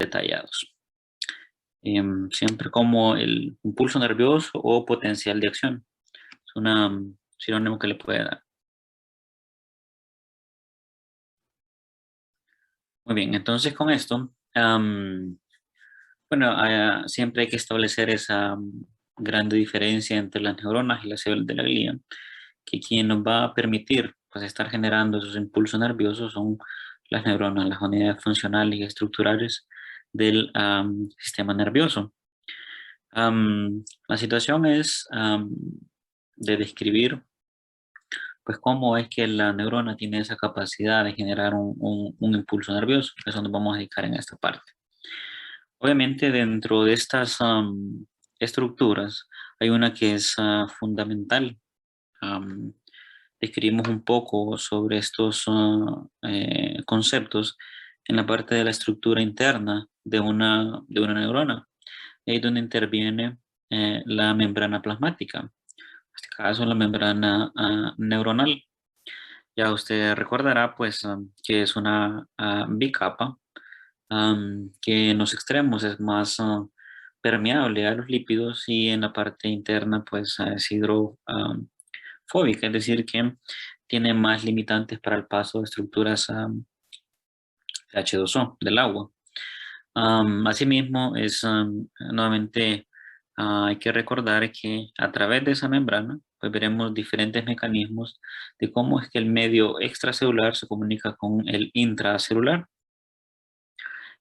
detallados. Siempre como el impulso nervioso o potencial de acción. Es un sinónimo que le puede dar. Muy bien, entonces con esto, bueno, siempre hay que establecer esa grande diferencia entre las neuronas y las células de la glía, que quien nos va a permitir pues, estar generando esos impulsos nerviosos son las neuronas, las unidades funcionales y estructurales del sistema nervioso. La situación es de describir pues cómo es que la neurona tiene esa capacidad de generar un impulso nervioso. Eso nos vamos a dedicar en esta parte. Obviamente dentro de estas estructuras hay una que es fundamental. Describimos un poco sobre estos conceptos en la parte de la estructura interna de una neurona. Ahí es donde interviene la membrana plasmática, en este caso la membrana neuronal. Ya usted recordará pues que es una bicapa que en los extremos es más permeable a los lípidos y en la parte interna pues es hidrofóbica, es decir que tiene más limitantes para el paso de estructuras H2O del agua. Asimismo, nuevamente hay que recordar que a través de esa membrana pues veremos diferentes mecanismos de cómo es que el medio extracelular se comunica con el intracelular.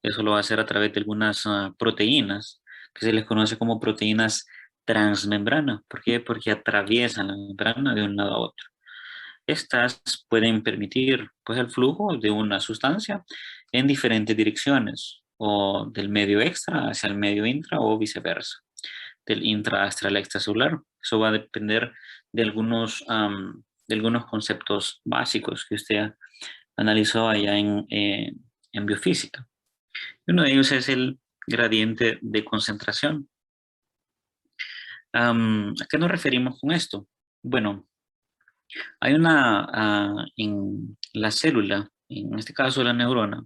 Eso lo va a hacer a través de algunas proteínas que se les conoce como proteínas transmembrana. ¿Por qué? Porque atraviesan la membrana de un lado a otro. Estas pueden permitir pues, el flujo de una sustancia en diferentes direcciones, o del medio extra hacia el medio intra o viceversa, del intra hacia el extracelular. Eso va a depender de algunos conceptos básicos que usted analizó allá en biofísica. Uno de ellos es el gradiente de concentración. ¿A qué nos referimos con esto? Bueno, hay en la célula, en este caso la neurona,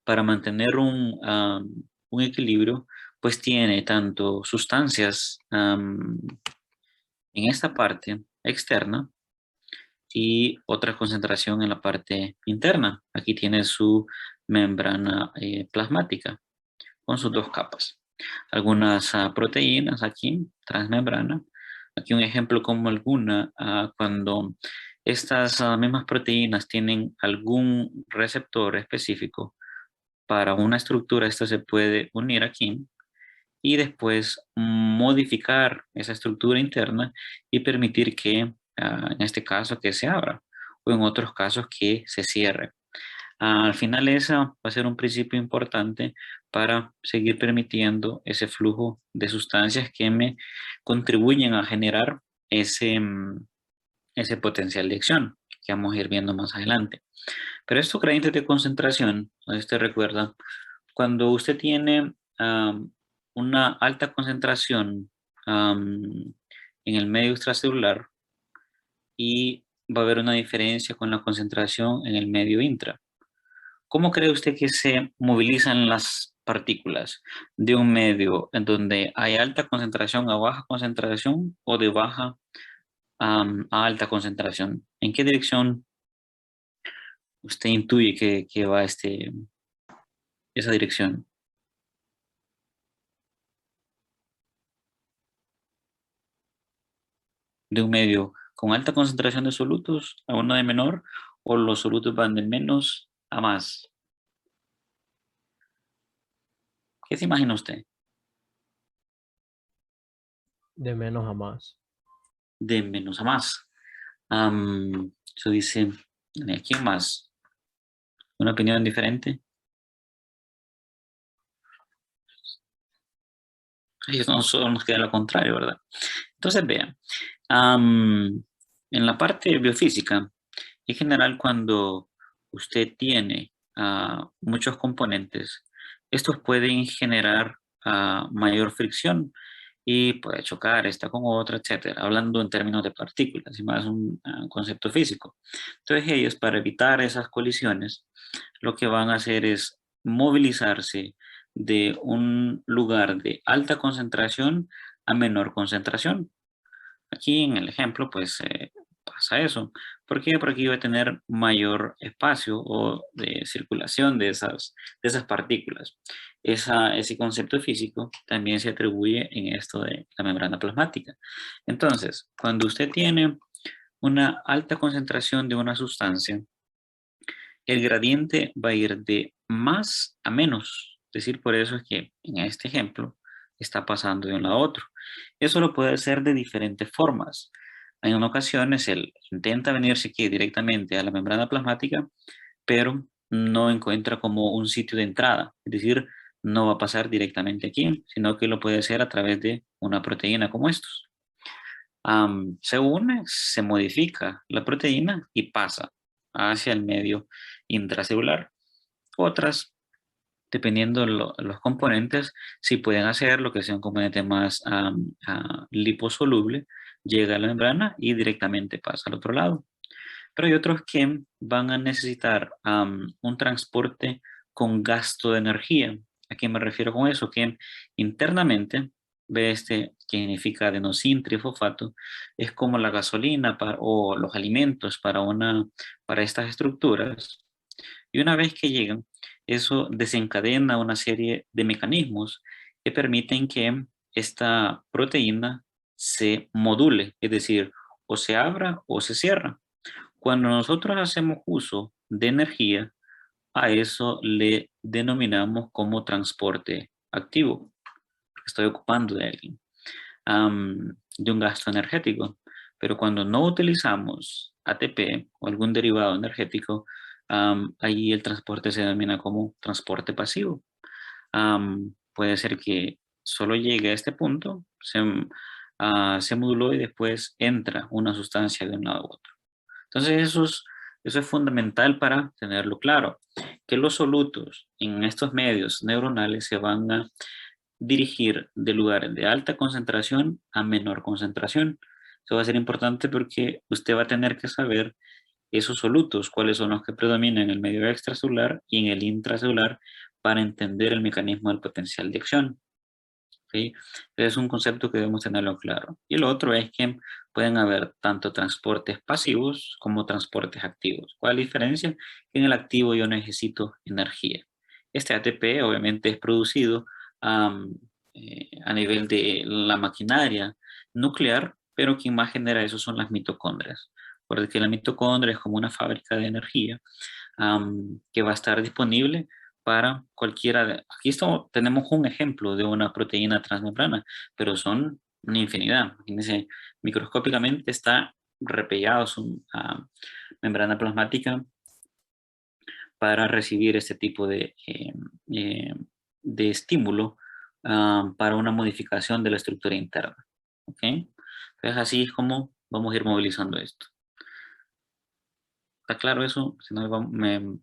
para mantener un equilibrio, pues tiene tanto sustancias en esta parte externa y otra concentración en la parte interna. Aquí tiene su membrana plasmática con sus dos capas. Algunas proteínas aquí, transmembrana. Aquí un ejemplo como cuando estas mismas proteínas tienen algún receptor específico para una estructura, esta se puede unir aquí y después modificar esa estructura interna y permitir que, en este caso, que se abra o en otros casos que se cierre. Al final eso va a ser un principio importante para seguir permitiendo ese flujo de sustancias que me contribuyen a generar ese potencial de acción que vamos a ir viendo más adelante. Pero estos gradientes de concentración, usted recuerda, cuando usted tiene una alta concentración en el medio extracelular y va a haber una diferencia con la concentración en el medio intra. ¿Cómo cree usted que se movilizan las partículas de un medio en donde hay alta concentración a baja concentración o de baja a alta concentración? ¿En qué dirección usted intuye que va esa dirección? De un medio con alta concentración de solutos a uno de menor, o los solutos van de menos a más. ¿Qué se imagina usted? De menos a más. De menos a más. Eso dice, ¿quién más? ¿Una opinión diferente? Ellos no solo nos queda lo contrario, ¿verdad? Entonces, vean, en la parte biofísica, en general, cuando usted tiene muchos componentes, estos pueden generar mayor fricción y puede chocar esta con otra, etcétera, hablando en términos de partículas, y más un concepto físico. Entonces, ellos, para evitar esas colisiones, lo que van a hacer es movilizarse de un lugar de alta concentración a menor concentración. Aquí en el ejemplo, pues pasa eso. ¿Por qué? Porque iba a tener mayor espacio o de circulación de esas partículas. Ese concepto físico también se atribuye en esto de la membrana plasmática. Entonces, cuando usted tiene una alta concentración de una sustancia, el gradiente va a ir de más a menos. Es decir, por eso es que en este ejemplo está pasando de un lado a otro. Eso lo puede hacer de diferentes formas. En ocasiones él intenta venirse aquí directamente a la membrana plasmática, pero no encuentra como un sitio de entrada. Es decir, no va a pasar directamente aquí, sino que lo puede hacer a través de una proteína como estos. Se une, se modifica la proteína y pasa hacia el medio intracelular. Otras, dependiendo de los componentes, si pueden hacer lo que sea un componente más liposoluble, llega a la membrana y directamente pasa al otro lado. Pero hay otros que van a necesitar un transporte con gasto de energía. ¿A qué me refiero con eso? Que internamente, ve este que significa adenosín trifosfato, es como la gasolina o los alimentos para estas estructuras. Y una vez que llegan, eso desencadena una serie de mecanismos que permiten que esta proteína se module, es decir, o se abra o se cierra. Cuando nosotros hacemos uso de energía, a eso le denominamos como transporte activo. Estoy ocupando de alguien, de un gasto energético. Pero cuando no utilizamos ATP o algún derivado energético, ahí el transporte se denomina como transporte pasivo. Puede ser que solo llegue a este punto, se moduló y después entra una sustancia de un lado a otro. Entonces eso es fundamental para tenerlo claro, que los solutos en estos medios neuronales se van a dirigir de lugares de alta concentración a menor concentración. Eso va a ser importante porque usted va a tener que saber esos solutos, cuáles son los que predominan en el medio extracelular y en el intracelular para entender el mecanismo del potencial de acción. ¿Sí? Es un concepto que debemos tenerlo claro. Y lo otro es que pueden haber tanto transportes pasivos como transportes activos. ¿Cuál es la diferencia? En el activo yo necesito energía. Este ATP obviamente es producido a nivel de la maquinaria nuclear, pero quien más genera eso son las mitocondrias. Porque la mitocondria es como una fábrica de energía que va a estar disponible para cualquiera de... Aquí tenemos un ejemplo de una proteína transmembrana, pero son una infinidad. Imagínense, microscópicamente está repellado su membrana plasmática para recibir este tipo de estímulo para una modificación de la estructura interna. ¿Ok? Entonces así es como vamos a ir movilizando esto. ¿Está claro eso? Si no, me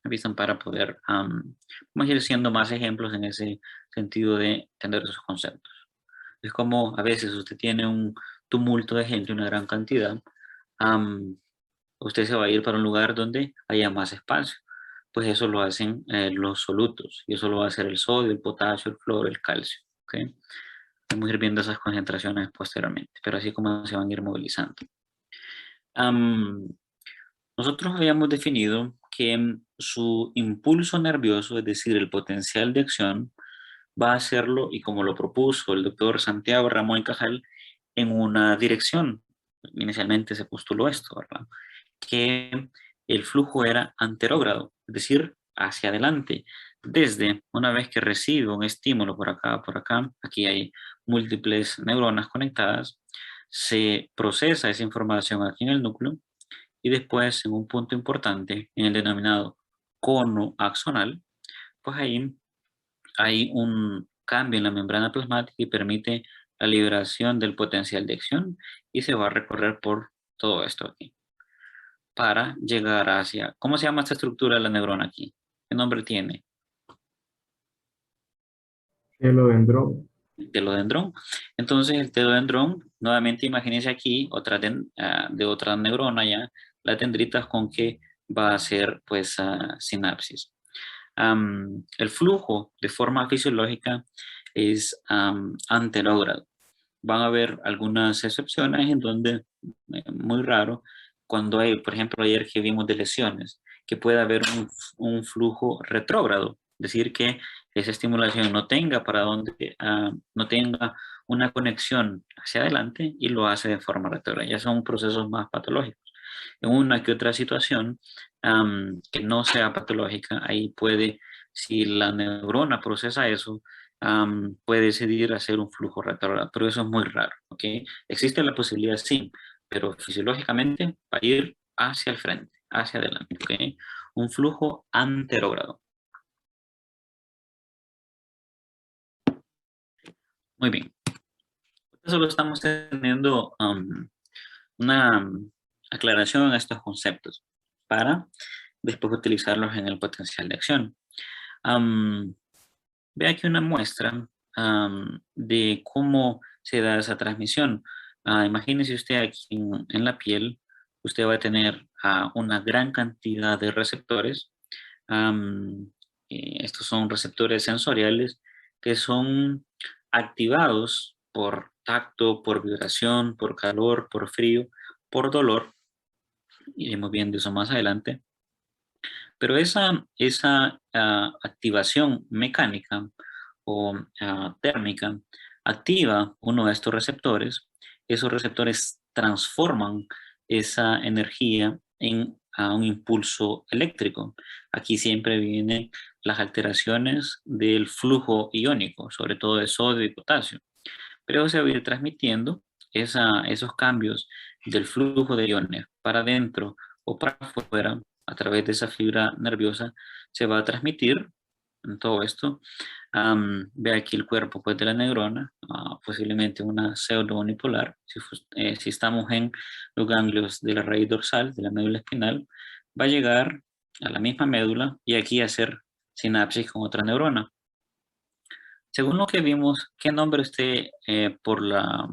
avisan para poder, vamos a ir haciendo más ejemplos en ese sentido de entender esos conceptos. Es como a veces usted tiene un tumulto de gente, una gran cantidad, usted se va a ir para un lugar donde haya más espacio. Pues eso lo hacen los solutos, y eso lo va a hacer el sodio, el potasio, el cloro, el calcio. ¿Okay? Vamos a ir viendo esas concentraciones posteriormente, pero así como se van a ir movilizando. Nosotros habíamos definido que su impulso nervioso, es decir, el potencial de acción, va a hacerlo, y como lo propuso el doctor Santiago Ramón y Cajal, en una dirección. Inicialmente se postuló esto, ¿verdad? Que el flujo era anterógrado, es decir, hacia adelante. Desde una vez que recibe un estímulo por acá, aquí hay múltiples neuronas conectadas, se procesa esa información aquí en el núcleo y después en un punto importante, en el denominado cono axonal, pues ahí hay un cambio en la membrana plasmática y permite la liberación del potencial de acción y se va a recorrer por todo esto aquí para llegar hacia... ¿Cómo se llama esta estructura de la neurona aquí? ¿Qué nombre tiene? Telodendrón. El telodendrón. Entonces el telodendrón, nuevamente imagínense aquí otra de otra neurona ya, las dendritas con que va a hacer pues sinapsis. El flujo de forma fisiológica es anterógrado. Van a haber algunas excepciones en donde, muy raro, cuando hay, por ejemplo, ayer que vimos de lesiones, que puede haber un flujo retrógrado, es decir, que esa estimulación no tenga para donde, no tenga una conexión hacia adelante y lo hace de forma retrógrada. Ya son procesos más patológicos. En una que otra situación que no sea patológica, ahí puede, si la neurona procesa eso, puede decidir hacer un flujo retrógrado, pero eso es muy raro, ¿ok? Existe la posibilidad, sí, pero fisiológicamente va a ir hacia el frente, hacia adelante, ¿ok? Un flujo anterógrado. Muy bien. Solo estamos teniendo una aclaración a estos conceptos para después utilizarlos en el potencial de acción. Ve aquí una muestra de cómo se da esa transmisión. Imagínese usted aquí en la piel, usted va a tener una gran cantidad de receptores. Estos son receptores sensoriales que son activados por tacto, por vibración, por calor, por frío, por dolor. Iremos viendo eso más adelante. Pero esa activación mecánica o térmica activa uno de estos receptores. Esos receptores transforman esa energía en un impulso eléctrico. Aquí siempre vienen las alteraciones del flujo iónico, sobre todo de sodio y potasio. Pero se va a ir transmitiendo esos cambios del flujo de iones para adentro o para afuera a través de esa fibra nerviosa, se va a transmitir en todo esto. Ve aquí el cuerpo pues, de la neurona, posiblemente una pseudo-unipolar. Si estamos en los ganglios de la raíz dorsal, de la médula espinal, va a llegar a la misma médula y aquí hacer sinapsis con otra neurona. Según lo que vimos, ¿qué nombre usted por la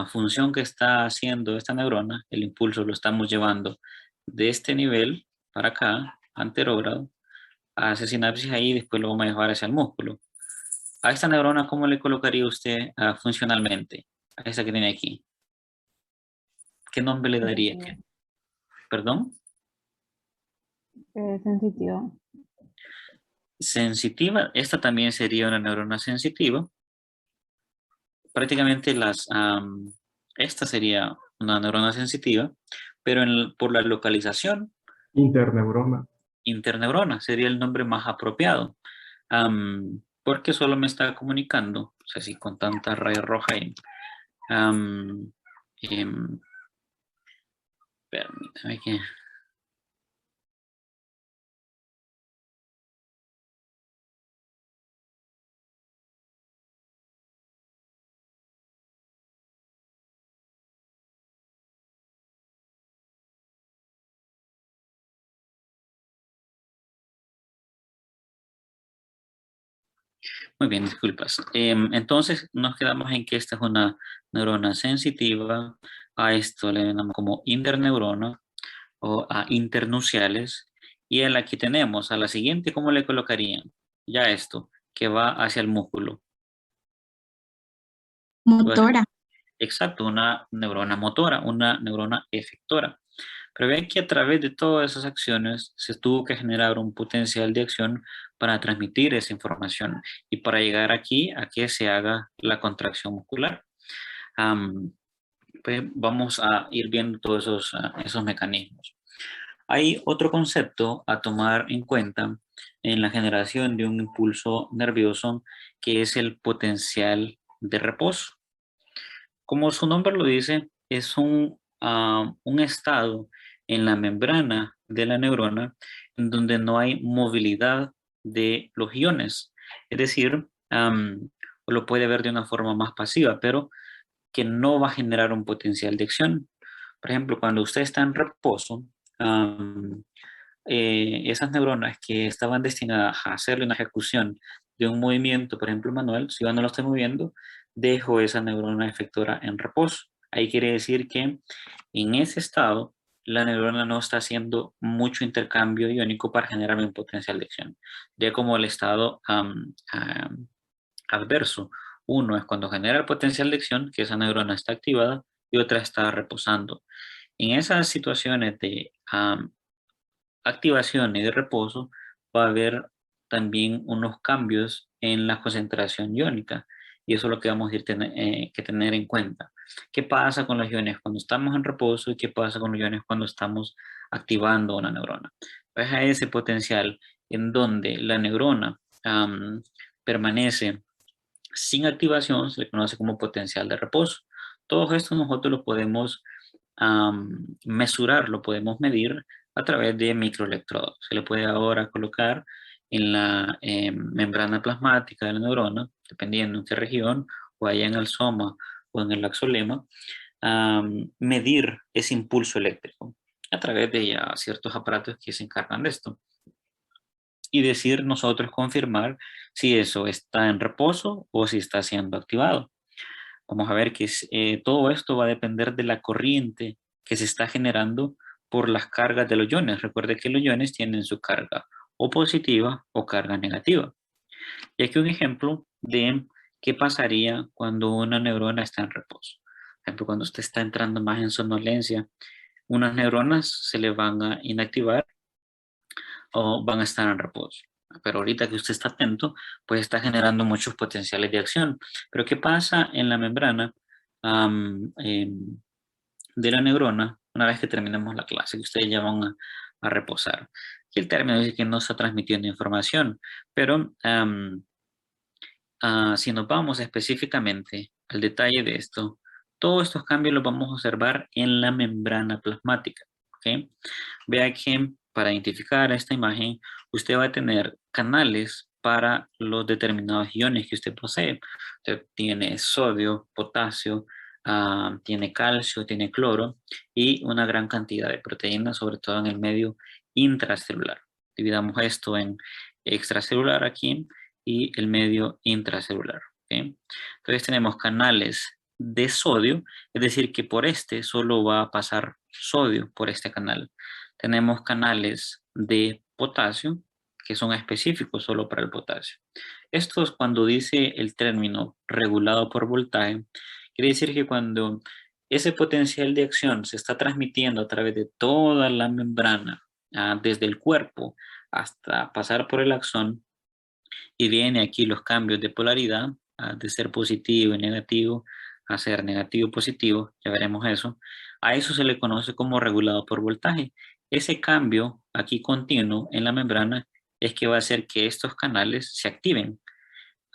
función que está haciendo esta neurona, el impulso lo estamos llevando de este nivel para acá, anterógrado, hace sinapsis ahí y después lo vamos a llevar hacia el músculo? A esta neurona, ¿cómo le colocaría usted funcionalmente? A esta que tiene aquí. ¿Qué nombre le daría? ¿Perdón? Sensitiva. Sensitiva. Esta también sería una neurona sensitiva. Prácticamente esta sería una neurona sensitiva, pero por la localización, Interneurona. interneurona sería el nombre más apropiado, porque solo me está comunicando, o sea, si con tanta raya roja ahí. Permítame que... Muy bien, disculpas. Entonces nos quedamos en que esta es una neurona sensitiva. A esto le llamamos como interneurona o a internuciales. Y a la que tenemos, a la siguiente, ¿cómo le colocarían? Ya esto, que va hacia el músculo. Motora. Exacto, una neurona motora, una neurona efectora. Pero ven que a través de todas esas acciones se tuvo que generar un potencial de acción para transmitir esa información y para llegar aquí a que se haga la contracción muscular. Pues vamos a ir viendo todos esos mecanismos. Hay otro concepto a tomar en cuenta en la generación de un impulso nervioso que es el potencial de reposo. Como su nombre lo dice, es un estado en la membrana de la neurona en donde no hay movilidad de los iones. Es decir, lo puede ver de una forma más pasiva, pero que no va a generar un potencial de acción. Por ejemplo, cuando usted está en reposo, esas neuronas que estaban destinadas a hacerle una ejecución de un movimiento, por ejemplo, manual, si yo no lo estoy moviendo, dejo esa neurona efectora en reposo. Ahí quiere decir que en ese estado la neurona no está haciendo mucho intercambio iónico para generar un potencial de acción. Ya como el estado adverso. Uno es cuando genera el potencial de acción, que esa neurona está activada, y otra está reposando. En esas situaciones de activación y de reposo, va a haber también unos cambios en la concentración iónica. Y eso es lo que vamos a ir que tener en cuenta. ¿Qué pasa con los iones cuando estamos en reposo y qué pasa con los iones cuando estamos activando una neurona? Pues a ese potencial en donde la neurona permanece sin activación se le conoce como potencial de reposo. Todo esto nosotros lo podemos mesurar, lo podemos medir a través de microelectrodos. Se le puede ahora colocar en la membrana plasmática de la neurona, dependiendo en qué región, o allá en el soma o en el axolema, medir ese impulso eléctrico a través de ya ciertos aparatos que se encargan de esto. Y decir nosotros confirmar si eso está en reposo o si está siendo activado. Vamos a ver que todo esto va a depender de la corriente que se está generando por las cargas de los iones. Recuerde que los iones tienen su carga o positiva o carga negativa. Y aquí un ejemplo de qué pasaría cuando una neurona está en reposo. Por ejemplo, cuando usted está entrando más en somnolencia, unas neuronas se le van a inactivar o van a estar en reposo. Pero ahorita que usted está atento, pues está generando muchos potenciales de acción. Pero ¿qué pasa en la membrana de la neurona una vez que terminemos la clase, que ustedes ya van a reposar? Y el término dice que no está transmitiendo información, pero si nos vamos específicamente al detalle de esto, todos estos cambios los vamos a observar en la membrana plasmática. ¿Okay? Vea que para identificar esta imagen, usted va a tener canales para los determinados iones que usted posee. Usted tiene sodio, potasio, tiene calcio, tiene cloro y una gran cantidad de proteínas, sobre todo en el medio intracelular. Dividamos esto en extracelular aquí y el medio intracelular. ¿Okay? Entonces tenemos canales de sodio, es decir, que por este solo va a pasar sodio por este canal. Tenemos canales de potasio, que son específicos solo para el potasio. Esto es cuando dice el término regulado por voltaje, quiere decir que cuando ese potencial de acción se está transmitiendo a través de toda la membrana, desde el cuerpo hasta pasar por el axón, y viene aquí los cambios de polaridad, de ser positivo y negativo a ser negativo y positivo, ya veremos eso. A eso se le conoce como regulado por voltaje. Ese cambio aquí continuo en la membrana es que va a hacer que estos canales se activen,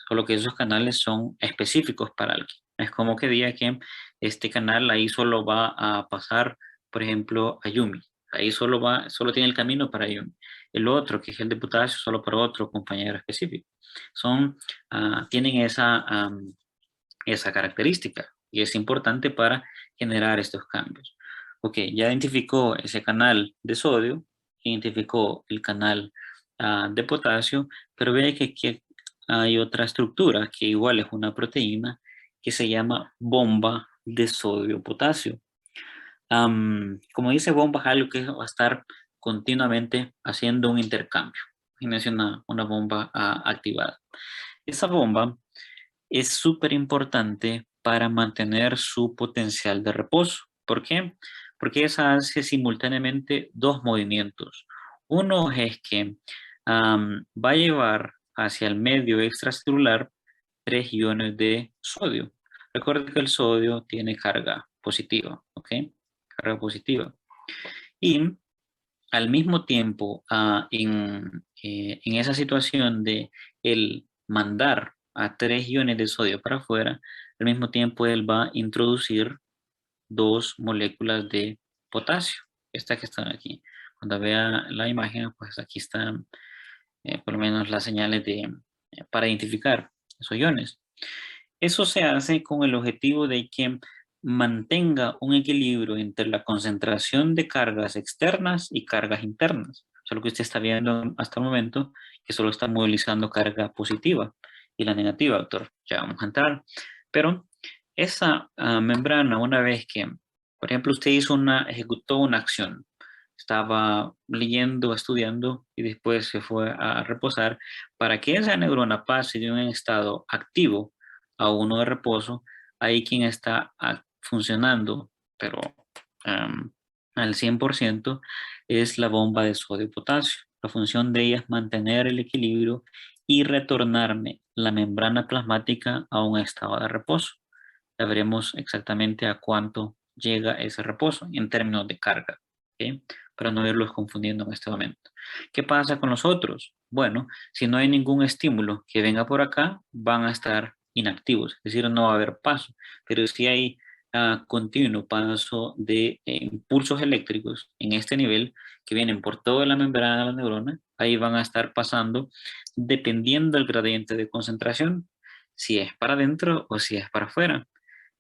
solo que esos canales son específicos para alguien. Es como que diga que este canal ahí solo va a pasar, por ejemplo, a Yumi. Ahí solo tiene el camino para Yumi. El otro, que es el de potasio, solo para otro compañero específico. Tienen esa característica y es importante para generar estos cambios. Ok, ya identificó ese canal de sodio, identificó el canal de potasio, pero ve que aquí hay otra estructura que igual es una proteína que se llama bomba de sodio-potasio. Como dice bomba, es algo que va a estar continuamente haciendo un intercambio. Imagínense una bomba activada. Esa bomba es súper importante para mantener su potencial de reposo. ¿Por qué? Porque esa hace simultáneamente dos movimientos. Uno es que va a llevar hacia el medio extracelular 3 iones de sodio. Recuerden que el sodio tiene carga positiva, ¿ok? Carga positiva. Y al mismo tiempo, en esa situación de el mandar a 3 iones de sodio para afuera, al mismo tiempo él va a introducir 2 moléculas de potasio, estas que están aquí. Cuando vea la imagen, pues aquí están por lo menos las señales para identificar esos iones. Eso se hace con el objetivo de que mantenga un equilibrio entre la concentración de cargas externas y cargas internas. Solo que usted está viendo hasta el momento que solo está movilizando carga positiva y la negativa, doctor. Ya vamos a entrar. Pero esa membrana, una vez que Por ejemplo, usted ejecutó una acción. Estaba leyendo, estudiando y después se fue a reposar. Para que esa neurona pase de un estado activo a uno de reposo, ahí quien está funcionando, pero al 100% es la bomba de sodio-potasio. La función de ella es mantener el equilibrio y retornarme la membrana plasmática a un estado de reposo. Ya veremos exactamente a cuánto llega ese reposo en términos de carga, ¿ok? Para no irlos confundiendo en este momento. ¿Qué pasa con los otros? Bueno, si no hay ningún estímulo que venga por acá, van a estar inactivos, es decir, no va a haber paso, pero si hay continuo paso de impulsos eléctricos en este nivel que vienen por toda la membrana de la neurona, ahí van a estar pasando dependiendo del gradiente de concentración, si es para adentro o si es para afuera.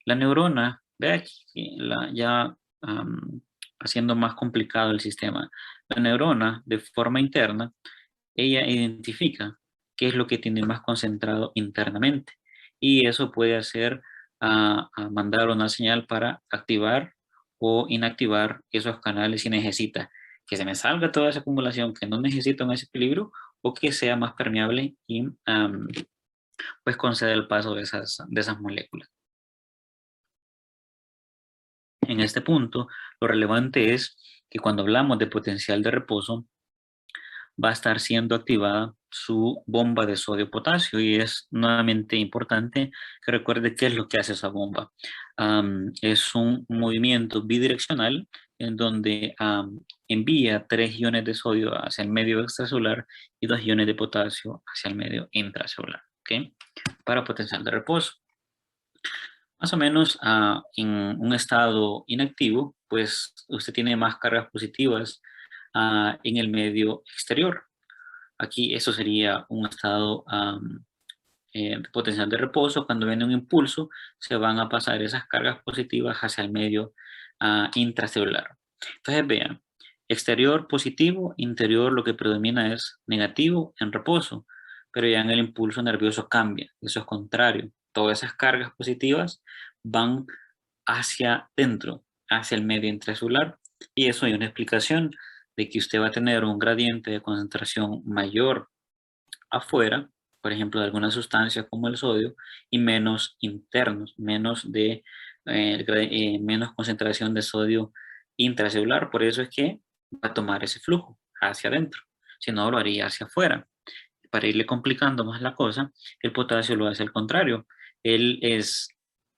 La neurona, ve aquí, ya haciendo más complicado el sistema, la neurona de forma interna, ella identifica qué es lo que tiene más concentrado internamente y eso puede hacer a mandar una señal para activar o inactivar esos canales si necesita que se me salga toda esa acumulación que no necesita un equilibrio o que sea más permeable y pues concede el paso de esas moléculas. En este punto, lo relevante es que cuando hablamos de potencial de reposo, va a estar siendo activada su bomba de sodio-potasio y es nuevamente importante que recuerde qué es lo que hace esa bomba. Es un movimiento bidireccional en donde envía 3 iones de sodio hacia el medio extracelular y 2 iones de potasio hacia el medio intracelular, ¿ok? Para potencial de reposo. Más o menos en un estado inactivo, pues usted tiene más cargas positivas en el medio exterior. Aquí eso sería un estado potencial de reposo. Cuando viene un impulso, se van a pasar esas cargas positivas hacia el medio intracelular. Entonces vean, exterior positivo, interior lo que predomina es negativo en reposo, pero ya en el impulso nervioso cambia, eso es contrario. Todas esas cargas positivas van hacia dentro, hacia el medio intracelular, y eso hay una explicación de que usted va a tener un gradiente de concentración mayor afuera, por ejemplo, de alguna sustancia como el sodio, y menos internos, menos concentración de sodio intracelular. Por eso es que va a tomar ese flujo hacia adentro, si no lo haría hacia afuera. Para irle complicando más la cosa, el potasio lo hace al contrario. Él es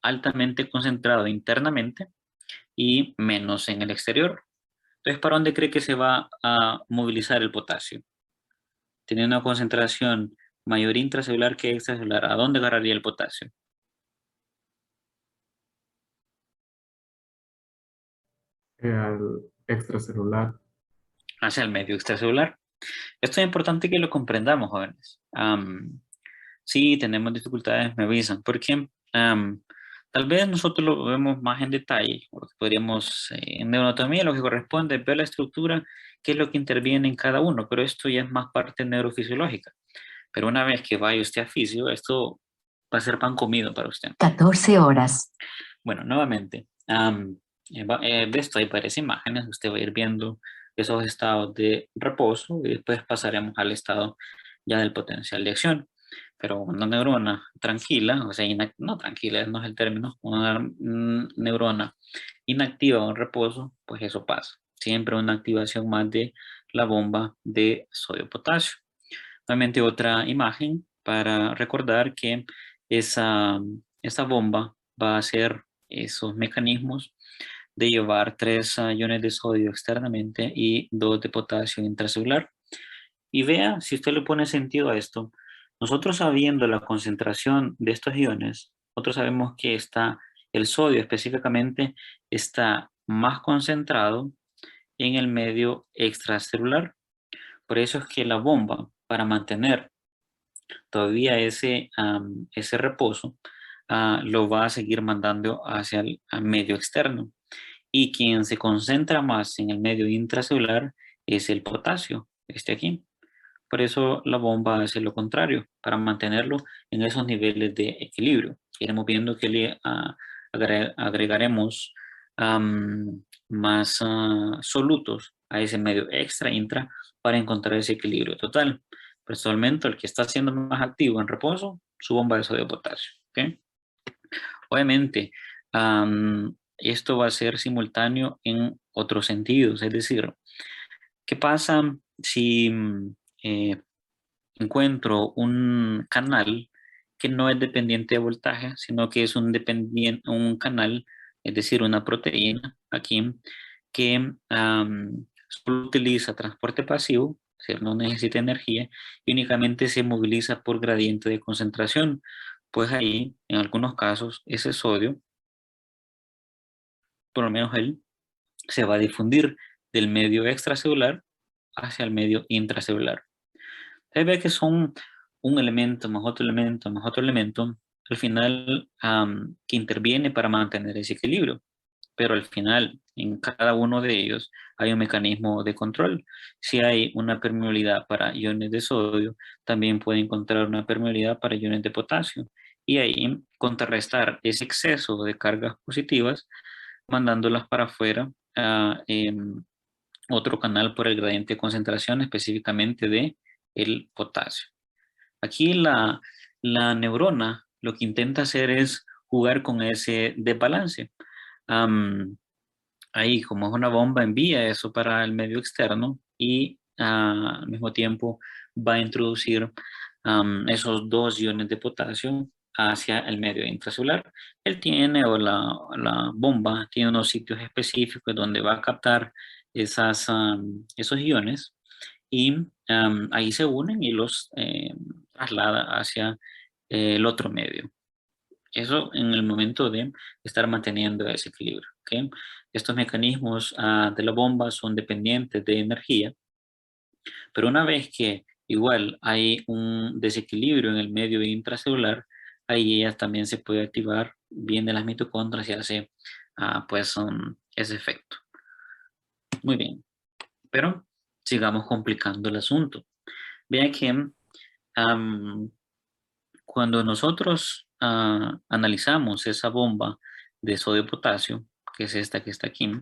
altamente concentrado internamente y menos en el exterior. Entonces, ¿para dónde cree que se va a movilizar el potasio? Tiene una concentración mayor intracelular que extracelular. ¿A dónde agarraría el potasio? Al extracelular. Hacia el medio extracelular. Esto es importante que lo comprendamos, jóvenes. Si tenemos dificultades, me avisan, porque tal vez nosotros lo vemos más en detalle, porque podríamos, en neuroanatomía lo que corresponde es ver la estructura, qué es lo que interviene en cada uno, pero esto ya es más parte neurofisiológica. Pero una vez que vaya usted a fisio, esto va a ser pan comido para usted. 14 horas. Bueno, nuevamente, de esto hay varias imágenes, usted va a ir viendo esos estados de reposo y después pasaremos al estado ya del potencial de acción. Pero una neurona tranquila, o sea, no tranquila, no es el término, una neurona inactiva o en reposo, pues eso pasa. Siempre una activación más de la bomba de sodio-potasio. Nuevamente otra imagen para recordar que esa bomba va a hacer esos mecanismos de llevar 3 iones de sodio externamente y 2 de potasio intracelular. Y vea, si usted le pone sentido a esto, nosotros sabiendo la concentración de estos iones, nosotros sabemos que el sodio específicamente está más concentrado en el medio extracelular. Por eso es que la bomba, para mantener todavía ese reposo, lo va a seguir mandando hacia el medio externo. Y quien se concentra más en el medio intracelular es el potasio, este aquí. Por eso la bomba hace lo contrario, para mantenerlo en esos niveles de equilibrio. Iremos viendo que le agregaremos más solutos a ese medio extra, intra, para encontrar ese equilibrio total. Personalmente, el que está siendo más activo en reposo, su bomba de sodio de potasio. ¿Okay? Obviamente, esto va a ser simultáneo en otros sentidos, es decir, ¿qué pasa si eh, encuentro un canal que no es dependiente de voltaje, sino que es un canal, es decir, una proteína aquí, que solo utiliza transporte pasivo, es decir, no necesita energía y únicamente se moviliza por gradiente de concentración? Pues ahí, en algunos casos, ese sodio, por lo menos él, se va a difundir del medio extracelular hacia el medio intracelular. Se ve que son un elemento más otro elemento más otro elemento, al final que interviene para mantener ese equilibrio. Pero al final, en cada uno de ellos hay un mecanismo de control. Si hay una permeabilidad para iones de sodio, también puede encontrar una permeabilidad para iones de potasio. Y ahí contrarrestar ese exceso de cargas positivas, mandándolas para afuera a otro canal por el gradiente de concentración, específicamente de el potasio. Aquí la neurona lo que intenta hacer es jugar con ese desbalance. Ahí, como es una bomba, envía eso para el medio externo y al mismo tiempo va a introducir esos dos iones de potasio hacia el medio intracelular. Él tiene, o la bomba tiene unos sitios específicos donde va a captar esos iones y ahí se unen y los traslada hacia el otro medio. Eso en el momento de estar manteniendo ese equilibrio. ¿Okay? Estos mecanismos de la bomba son dependientes de energía, pero una vez que igual hay un desequilibrio en el medio intracelular, ahí ella también se puede activar bien de las mitocondrias y hace pues ese efecto. Muy bien, pero sigamos complicando el asunto. Vean que cuando nosotros analizamos esa bomba de sodio-potasio, que es esta que está aquí,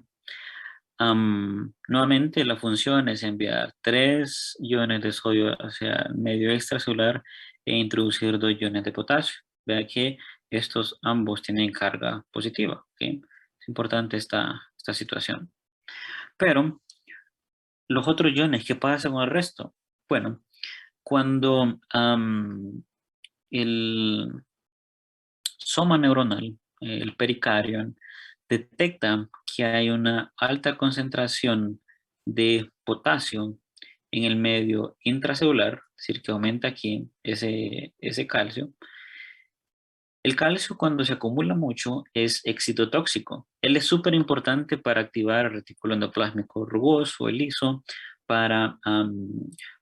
nuevamente la función es enviar 3 iones de sodio hacia el medio extracelular e introducir 2 iones de potasio. Vea que estos ambos tienen carga positiva. ¿Okay? Es importante esta situación. Pero los otros iones, ¿qué pasa con el resto? Bueno, cuando el soma neuronal, el pericarion, detecta que hay una alta concentración de potasio en el medio intracelular, es decir, que aumenta aquí ese calcio. El calcio, cuando se acumula mucho, es excitotóxico. Él es súper importante para activar el retículo endoplásmico rugoso, el liso, para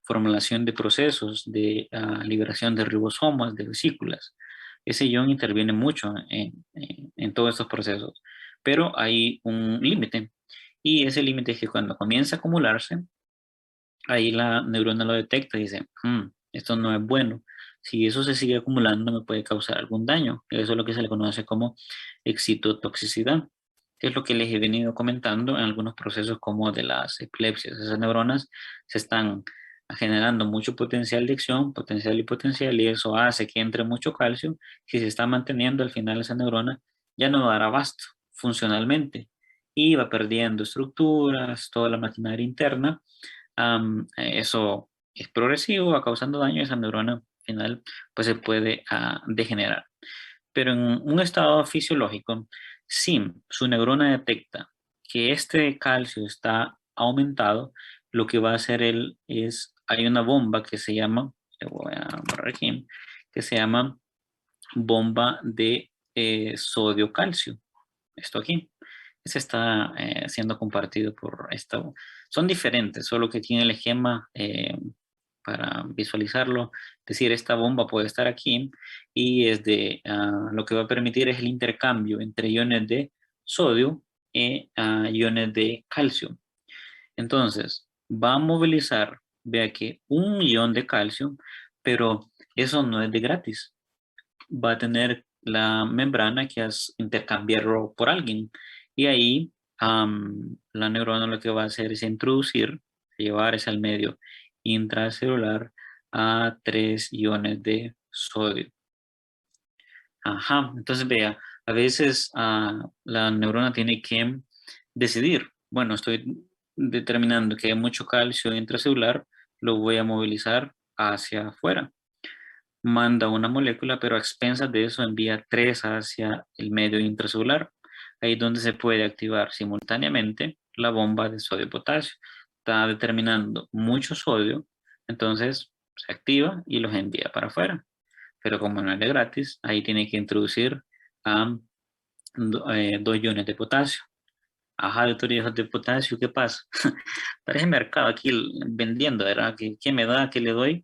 formulación de procesos de liberación de ribosomas, de vesículas. Ese ion interviene mucho en todos estos procesos, pero hay un límite. Y ese límite es que cuando comienza a acumularse, ahí la neurona lo detecta y dice, esto no es bueno. Si eso se sigue acumulando, me puede causar algún daño. Eso es lo que se le conoce como excitotoxicidad, que es lo que les he venido comentando en algunos procesos como de las epilepsias. Esas neuronas se están generando mucho potencial de acción, potencial y potencial, y eso hace que entre mucho calcio. Si se está manteniendo, al final esa neurona ya no dará abasto funcionalmente y va perdiendo estructuras, toda la maquinaria interna. Eso es progresivo, va causando daño y esa neurona al final pues se puede degenerar. Pero en un estado fisiológico, si su neurona detecta que este calcio está aumentado, lo que va a hacer él es, hay una bomba que se llama, le voy a borrar aquí, que se llama bomba de sodio-calcio. Esto aquí. Ese está siendo compartido por esto. Son diferentes, solo que tiene el esquema para visualizarlo. Es decir, esta bomba puede estar aquí y lo que va a permitir es el intercambio entre iones de sodio y iones de calcio. Entonces, va a movilizar, vea que un ion de calcio, pero eso no es de gratis. Va a tener la membrana que es intercambiarlo por alguien. Y ahí la neurona lo que va a hacer es introducir, llevar ese al medio intracelular a 3 iones de sodio. Ajá, entonces vea, a veces la neurona tiene que decidir, bueno, estoy determinando que hay mucho calcio intracelular, lo voy a movilizar hacia afuera. Manda una molécula, pero a expensas de eso envía 3 hacia el medio intracelular. Ahí es donde se puede activar simultáneamente la bomba de sodio-potasio. Está determinando mucho sodio, entonces se activa y los envía para afuera. Pero como no es de gratis, ahí tiene que introducir 2 iones de potasio. Ajá, doctor, y esos de potasio, ¿qué pasa? Parece mercado aquí vendiendo, ¿verdad? ¿Qué me da? ¿Qué le doy?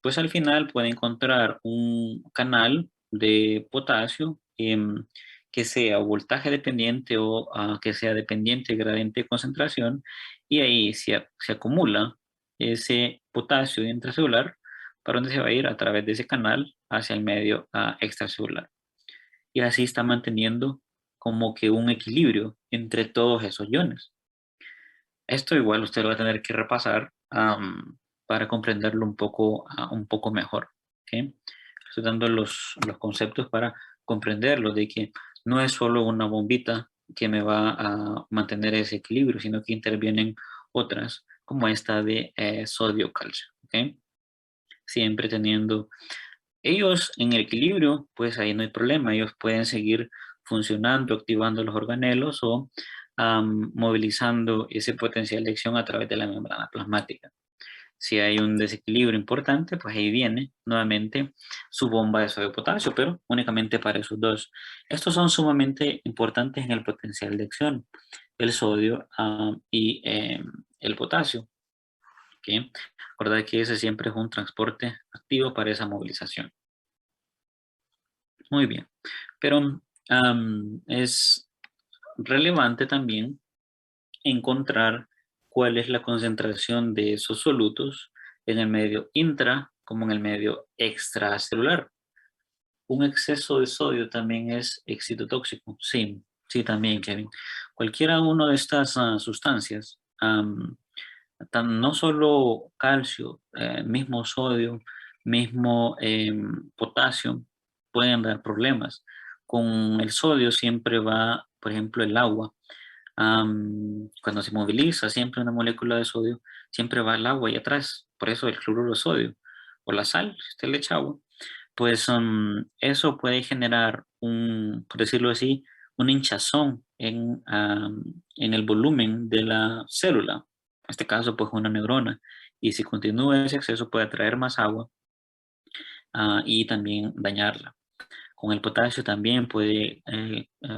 Pues al final puede encontrar un canal de potasio que sea voltaje dependiente o que sea dependiente de gradiente de concentración, y ahí se acumula ese potasio intracelular, para donde se va a ir a través de ese canal hacia el medio extracelular. Y así está manteniendo como que un equilibrio entre todos esos iones. Esto igual usted lo va a tener que repasar para comprenderlo un poco mejor. ¿Ok? Estoy dando los conceptos para comprenderlo, de que no es solo una bombita que me va a mantener ese equilibrio, sino que intervienen otras, como esta de sodio-calcio. ¿Ok? Siempre teniendo ellos en el equilibrio, pues ahí no hay problema, ellos pueden seguir funcionando, activando los organelos o movilizando ese potencial de acción a través de la membrana plasmática. Si hay un desequilibrio importante, pues ahí viene nuevamente su bomba de sodio potasio, pero únicamente para esos dos. Estos son sumamente importantes en el potencial de acción, el sodio y el potasio. ¿Okay? Recordad que ese siempre es un transporte activo para esa movilización. Muy bien, pero es relevante también encontrar cuál es la concentración de esos solutos en el medio intra como en el medio extracelular. Un exceso de sodio también es excitotóxico. Sí, sí, también, Kevin. Cualquiera una de estas sustancias, no solo calcio, mismo sodio, mismo potasio, pueden dar problemas. Con el sodio siempre va, por ejemplo, el agua. Cuando se moviliza siempre una molécula de sodio, siempre va el agua ahí atrás. Por eso el cloruro de sodio o la sal, si usted le echa agua, pues eso puede generar por decirlo así, un hinchazón en el volumen de la célula. En este caso, pues una neurona. Y si continúa ese exceso, puede atraer más agua y también dañarla. Con el potasio también puede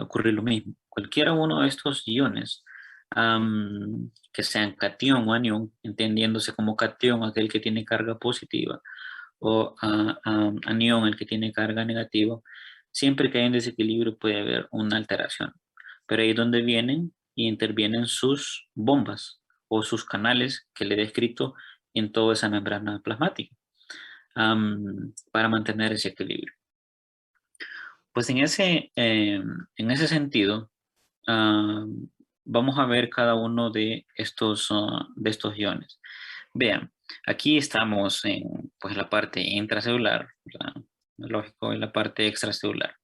ocurrir lo mismo. Cualquiera uno de estos iones, que sean cation o anión, entendiéndose como cation aquel que tiene carga positiva o anión el que tiene carga negativa, siempre que hay un desequilibrio puede haber una alteración. Pero ahí es donde vienen y intervienen sus bombas o sus canales que le he descrito en toda esa membrana plasmática para mantener ese equilibrio. Pues en ese sentido, vamos a ver cada uno de estos iones. Vean, aquí estamos en pues, la parte intracelular, lógico, en la parte extracelular.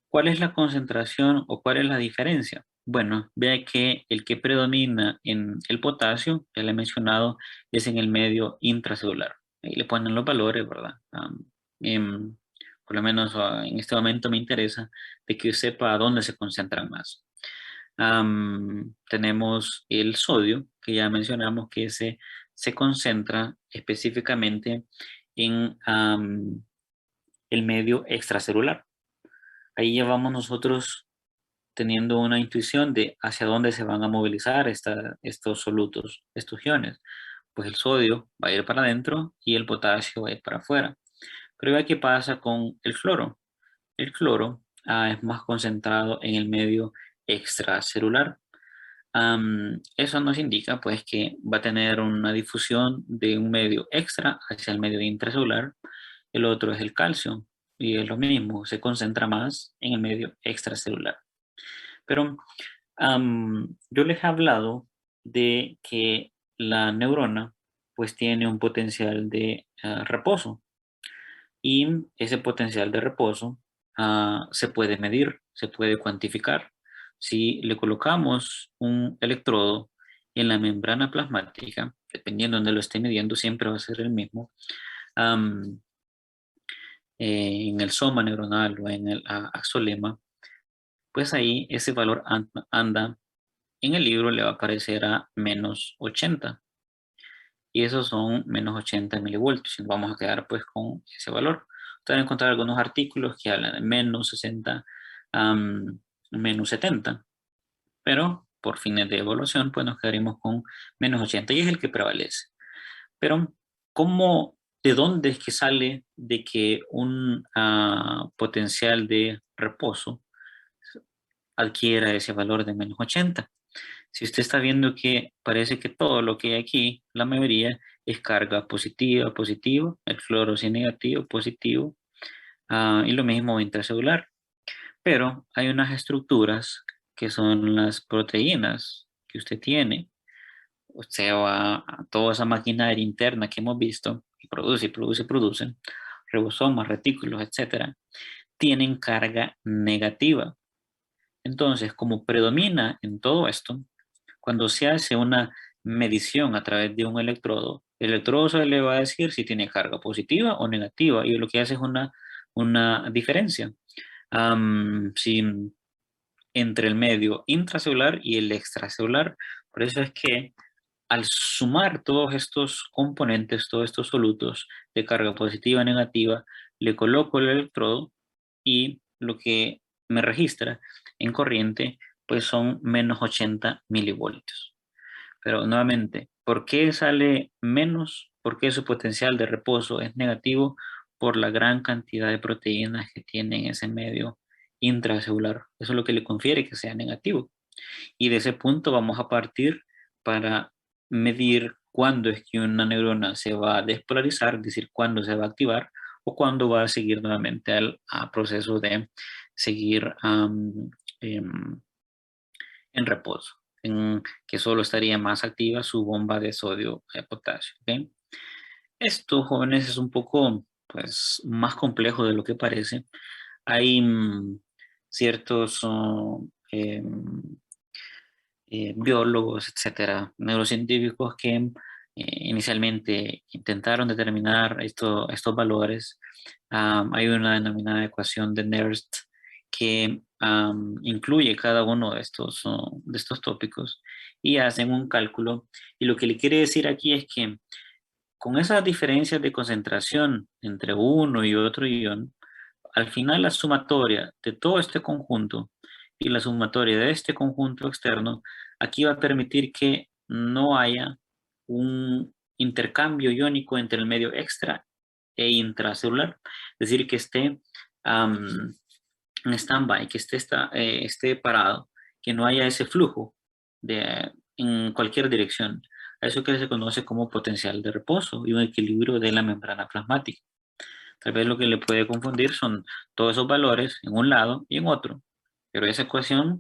¿Cuál es la concentración o cuál es la diferencia? Bueno, vea que el que predomina en el potasio, ya le he mencionado, es en el medio intracelular. Ahí le ponen los valores, ¿verdad? Por lo menos en este momento me interesa de que sepa dónde se concentran más. Tenemos el sodio, que ya mencionamos que se concentra específicamente en el medio extracelular. Ahí ya vamos nosotros teniendo una intuición de hacia dónde se van a movilizar estos solutos, estos iones. Pues el sodio va a ir para adentro y el potasio va a ir para afuera. Pero vea qué pasa con el cloro. El cloro es más concentrado en el medio extracelular. Eso nos indica pues que va a tener una difusión de un medio extra hacia el medio intracelular. El otro es el calcio. y es lo mismo, se concentra más en el medio extracelular. Pero yo les he hablado de que la neurona pues tiene un potencial de reposo, y ese potencial de reposo se puede medir, se puede cuantificar. Si le colocamos un electrodo en la membrana plasmática, dependiendo de donde lo esté midiendo, siempre va a ser el mismo, am, en el soma neuronal o en el axolema, pues ahí ese valor anda, en el libro le va a aparecer a menos 80. Y esos son menos 80 milivoltios. Y nos vamos a quedar pues con ese valor. Ustedes van a encontrar algunos artículos que hablan de menos 60, menos 70. Pero por fines de evaluación pues nos quedaremos con menos 80 y es el que prevalece. Pero ¿cómo, de dónde es que sale de que un potencial de reposo adquiera ese valor de menos 80? Si usted está viendo que parece que todo lo que hay aquí, la mayoría, es carga positiva, positivo, el fluoro sí negativo, positivo, y lo mismo intracelular. Pero hay unas estructuras que son las proteínas que usted tiene, o sea, a toda esa maquinaria interna que hemos visto, y produce, y produce, y produce, ribosomas, retículos, etcétera, tienen carga negativa. Entonces, como predomina en todo esto, cuando se hace una medición a través de un electrodo, el electrodo se le va a decir si tiene carga positiva o negativa, y lo que hace es una diferencia. Si entre el medio intracelular y el extracelular. Por eso es que al sumar todos estos componentes, todos estos solutos de carga positiva, negativa, le coloco el electrodo y lo que me registra en corriente pues son menos 80 milivoltios. Pero nuevamente, ¿por qué sale menos? ¿Por qué su potencial de reposo es negativo? Por la gran cantidad de proteínas que tiene en ese medio intracelular. Eso es lo que le confiere que sea negativo. Y de ese punto vamos a partir para medir cuándo es que una neurona se va a despolarizar, es decir, cuándo se va a activar o cuándo va a seguir nuevamente al proceso de seguir em, en reposo, en que solo estaría más activa su bomba de sodio potasio. ¿Okay? Esto, jóvenes, es un poco pues, más complejo de lo que parece. Hay ciertos biólogos, etcétera, neurocientíficos que inicialmente intentaron determinar estos valores. Hay una denominada ecuación de Nernst que incluye cada uno de estos tópicos y hacen un cálculo. Y lo que le quiere decir aquí es que con esas diferencias de concentración entre uno y otro ion, al final la sumatoria de todo este conjunto y la sumatoria de este conjunto externo, aquí va a permitir que no haya un intercambio iónico entre el medio extra e intracelular, es decir, que esté en stand-by, que esté parado, que no haya ese flujo en cualquier dirección. A eso que se conoce como potencial de reposo y un equilibrio de la membrana plasmática. Tal vez lo que le puede confundir son todos esos valores en un lado y en otro. Pero esa ecuación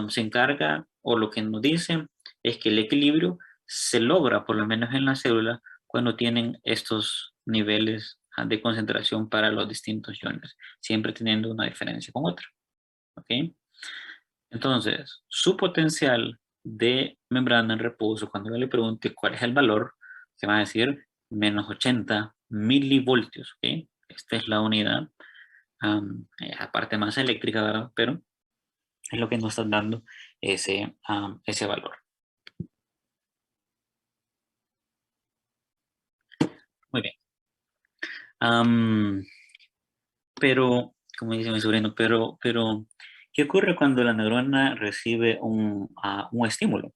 se encarga, o lo que nos dice, es que el equilibrio se logra, por lo menos en la célula, cuando tienen estos niveles de concentración para los distintos iones, siempre teniendo una diferencia con otra. ¿Ok? Entonces, su potencial de membrana en reposo, cuando yo le pregunte cuál es el valor, se va a decir menos 80 milivoltios. ¿Ok? Esta es la unidad, aparte más eléctrica, ¿verdad? Pero es lo que nos están dando ese valor. Muy bien. Pero, como dice mi sobrino, pero, ¿qué ocurre cuando la neurona recibe un estímulo?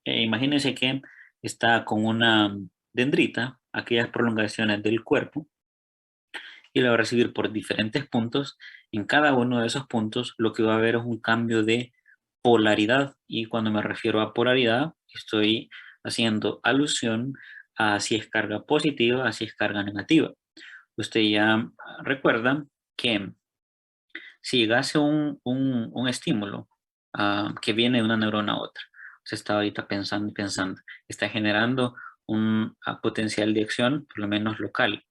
Imagínense que está con una dendrita, aquellas prolongaciones del cuerpo, y la va a recibir por diferentes puntos. En cada uno de esos puntos lo que va a haber es un cambio de polaridad, y cuando me refiero a polaridad estoy haciendo alusión a si es carga positiva, a si es carga negativa. Usted ya recuerda que si llegase un estímulo que viene de una neurona a otra, se está ahorita pensando, está generando un potencial de acción, por lo menos local.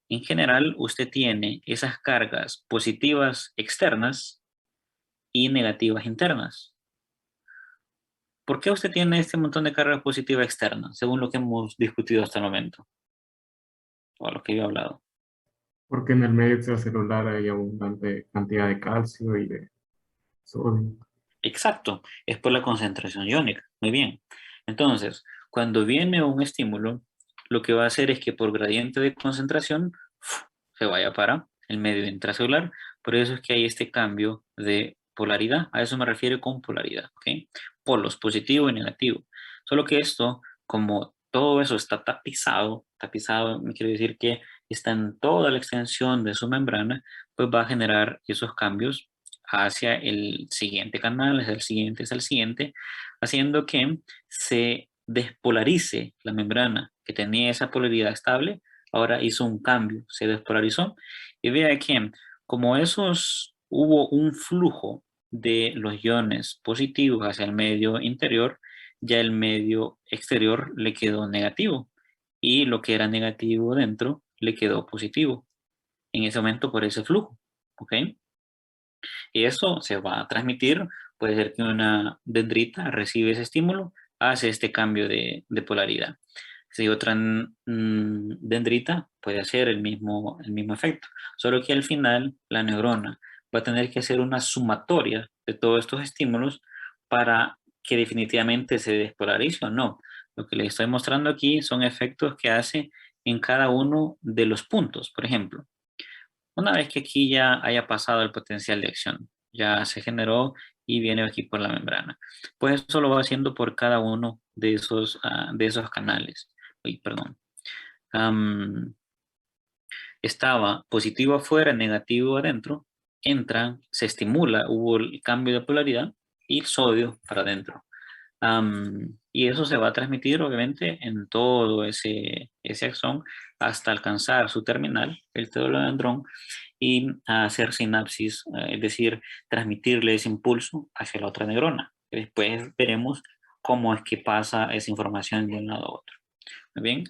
En general, usted tiene esas cargas positivas externas y negativas internas. ¿Por qué usted tiene este montón de cargas positivas externas, según lo que hemos discutido hasta el momento? O lo que yo he hablado. Porque en el medio extracelular hay abundante cantidad de calcio y de sodio. Exacto, es por la concentración iónica. Muy bien. Entonces, cuando viene un estímulo, lo que va a hacer es que por gradiente de concentración se vaya para el medio intracelular. Por eso es que hay este cambio de polaridad. A eso me refiero con polaridad. ¿Ok? Polos, positivo y negativo. Solo que esto, como todo eso está tapizado me quiere decir que está en toda la extensión de su membrana, pues va a generar esos cambios hacia el siguiente canal, hacia el siguiente, haciendo que se despolarice la membrana que tenía esa polaridad estable, ahora hizo un cambio, se despolarizó, y vea que como hubo un flujo de los iones positivos hacia el medio interior, ya el medio exterior le quedó negativo, y lo que era negativo dentro le quedó positivo, en ese momento por ese flujo, ¿ok? Y eso se va a transmitir, puede ser que una dendrita recibe ese estímulo, hace este cambio de polaridad. Si otra dendrita puede hacer el mismo efecto, solo que al final la neurona va a tener que hacer una sumatoria de todos estos estímulos para que definitivamente se despolarice o no. Lo que les estoy mostrando aquí son efectos que hace en cada uno de los puntos. Por ejemplo, una vez que aquí ya haya pasado el potencial de acción, ya se generó y viene aquí por la membrana, pues eso lo va haciendo por cada uno de esos canales. Uy, perdón. Am, Estaba positivo afuera, negativo adentro, entran, se estimula, hubo el cambio de polaridad y sodio para adentro. Y eso se va a transmitir obviamente en todo ese axón hasta alcanzar su terminal, el telomerón, y hacer sinapsis, es decir, transmitirle ese impulso hacia la otra neurona. Después veremos cómo es que pasa esa información de un lado a otro. ¿Muy bien?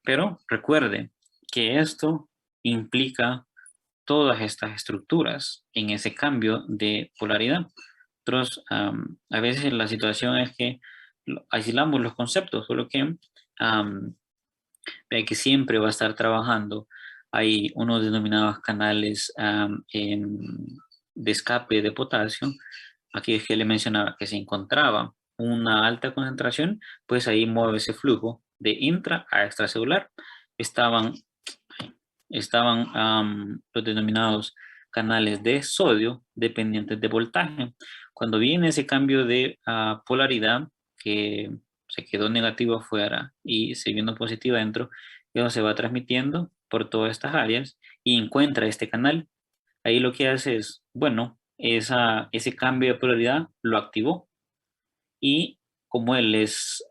Pero recuerde que esto implica todas estas estructuras en ese cambio de polaridad. Nosotros, a veces la situación es que aislamos los conceptos, solo que ve que siempre va a estar trabajando. Hay unos denominados canales de escape de potasio. Aquí es que le mencionaba que se encontraba una alta concentración, pues ahí mueve ese flujo de intra a extracelular. Estaban los denominados canales de sodio dependientes de voltaje. Cuando viene ese cambio de polaridad, que se quedó negativo afuera y se vino positivo adentro, eso se va transmitiendo por todas estas áreas y encuentra este canal. Ahí lo que hace es, bueno, ese cambio de polaridad lo activó y como él es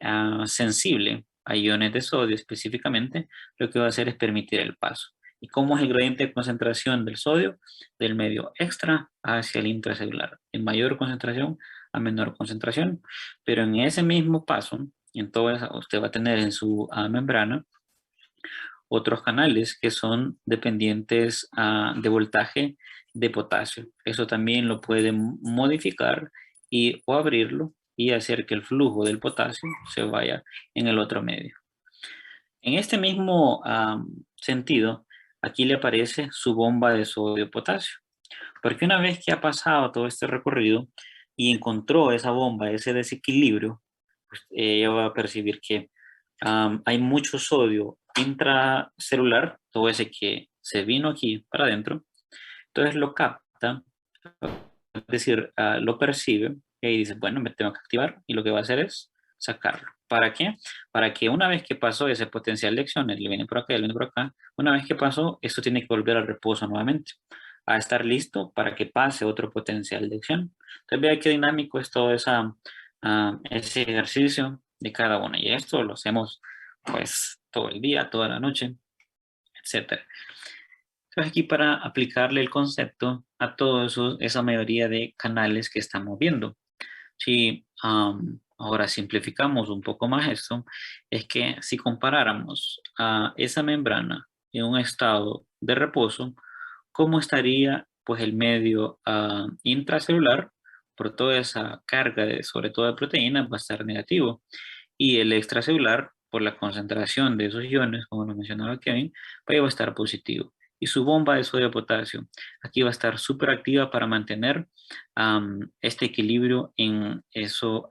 sensible a iones de sodio específicamente, lo que va a hacer es permitir el paso. ¿Y cómo es el gradiente de concentración del sodio? Del medio extra hacia el intracelular, en mayor concentración a menor concentración, pero en ese mismo paso, entonces usted va a tener en su membrana otros canales que son dependientes de voltaje de potasio. Eso también lo puede modificar o abrirlo y hacer que el flujo del potasio se vaya en el otro medio. En este mismo sentido, aquí le aparece su bomba de sodio-potasio, porque una vez que ha pasado todo este recorrido y encontró esa bomba, ese desequilibrio, pues, ella va a percibir que hay mucho sodio intracelular, todo ese que se vino aquí para adentro, entonces lo capta, es decir, lo percibe y ahí dice, bueno, me tengo que activar y lo que va a hacer es sacarlo. ¿Para qué? Para que una vez que pasó ese potencial de acción, él viene por acá, él viene por acá, una vez que pasó, esto tiene que volver al reposo nuevamente, a estar listo para que pase otro potencial de acción. Entonces vea qué dinámico es todo ese ejercicio de cada una. Y esto lo hacemos pues todo el día, toda la noche, etcétera. Entonces aquí para aplicarle el concepto a todos esa mayoría de canales que estamos viendo. Si ahora simplificamos un poco más esto, es que si comparáramos a esa membrana en un estado de reposo, ¿cómo estaría pues el medio intracelular? Por toda esa carga, sobre todo de proteínas, va a estar negativo. Y el extracelular, por la concentración de esos iones, como lo mencionaba Kevin, pues va a estar positivo. Y su bomba de sodio potasio, aquí va a estar súper activa para mantener este equilibrio en eso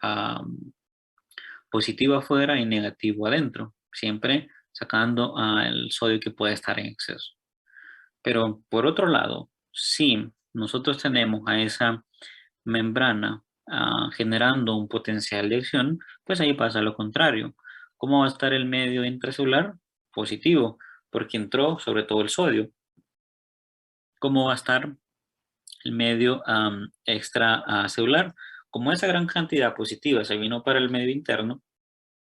positivo afuera y negativo adentro, siempre sacando el sodio que puede estar en exceso. Pero por otro lado, si nosotros tenemos a esa membrana generando un potencial de acción, pues ahí pasa lo contrario. ¿Cómo va a estar el medio intracelular? Positivo, porque entró sobre todo el sodio. ¿Cómo va a estar el medio extracelular? Como esa gran cantidad positiva se vino para el medio interno,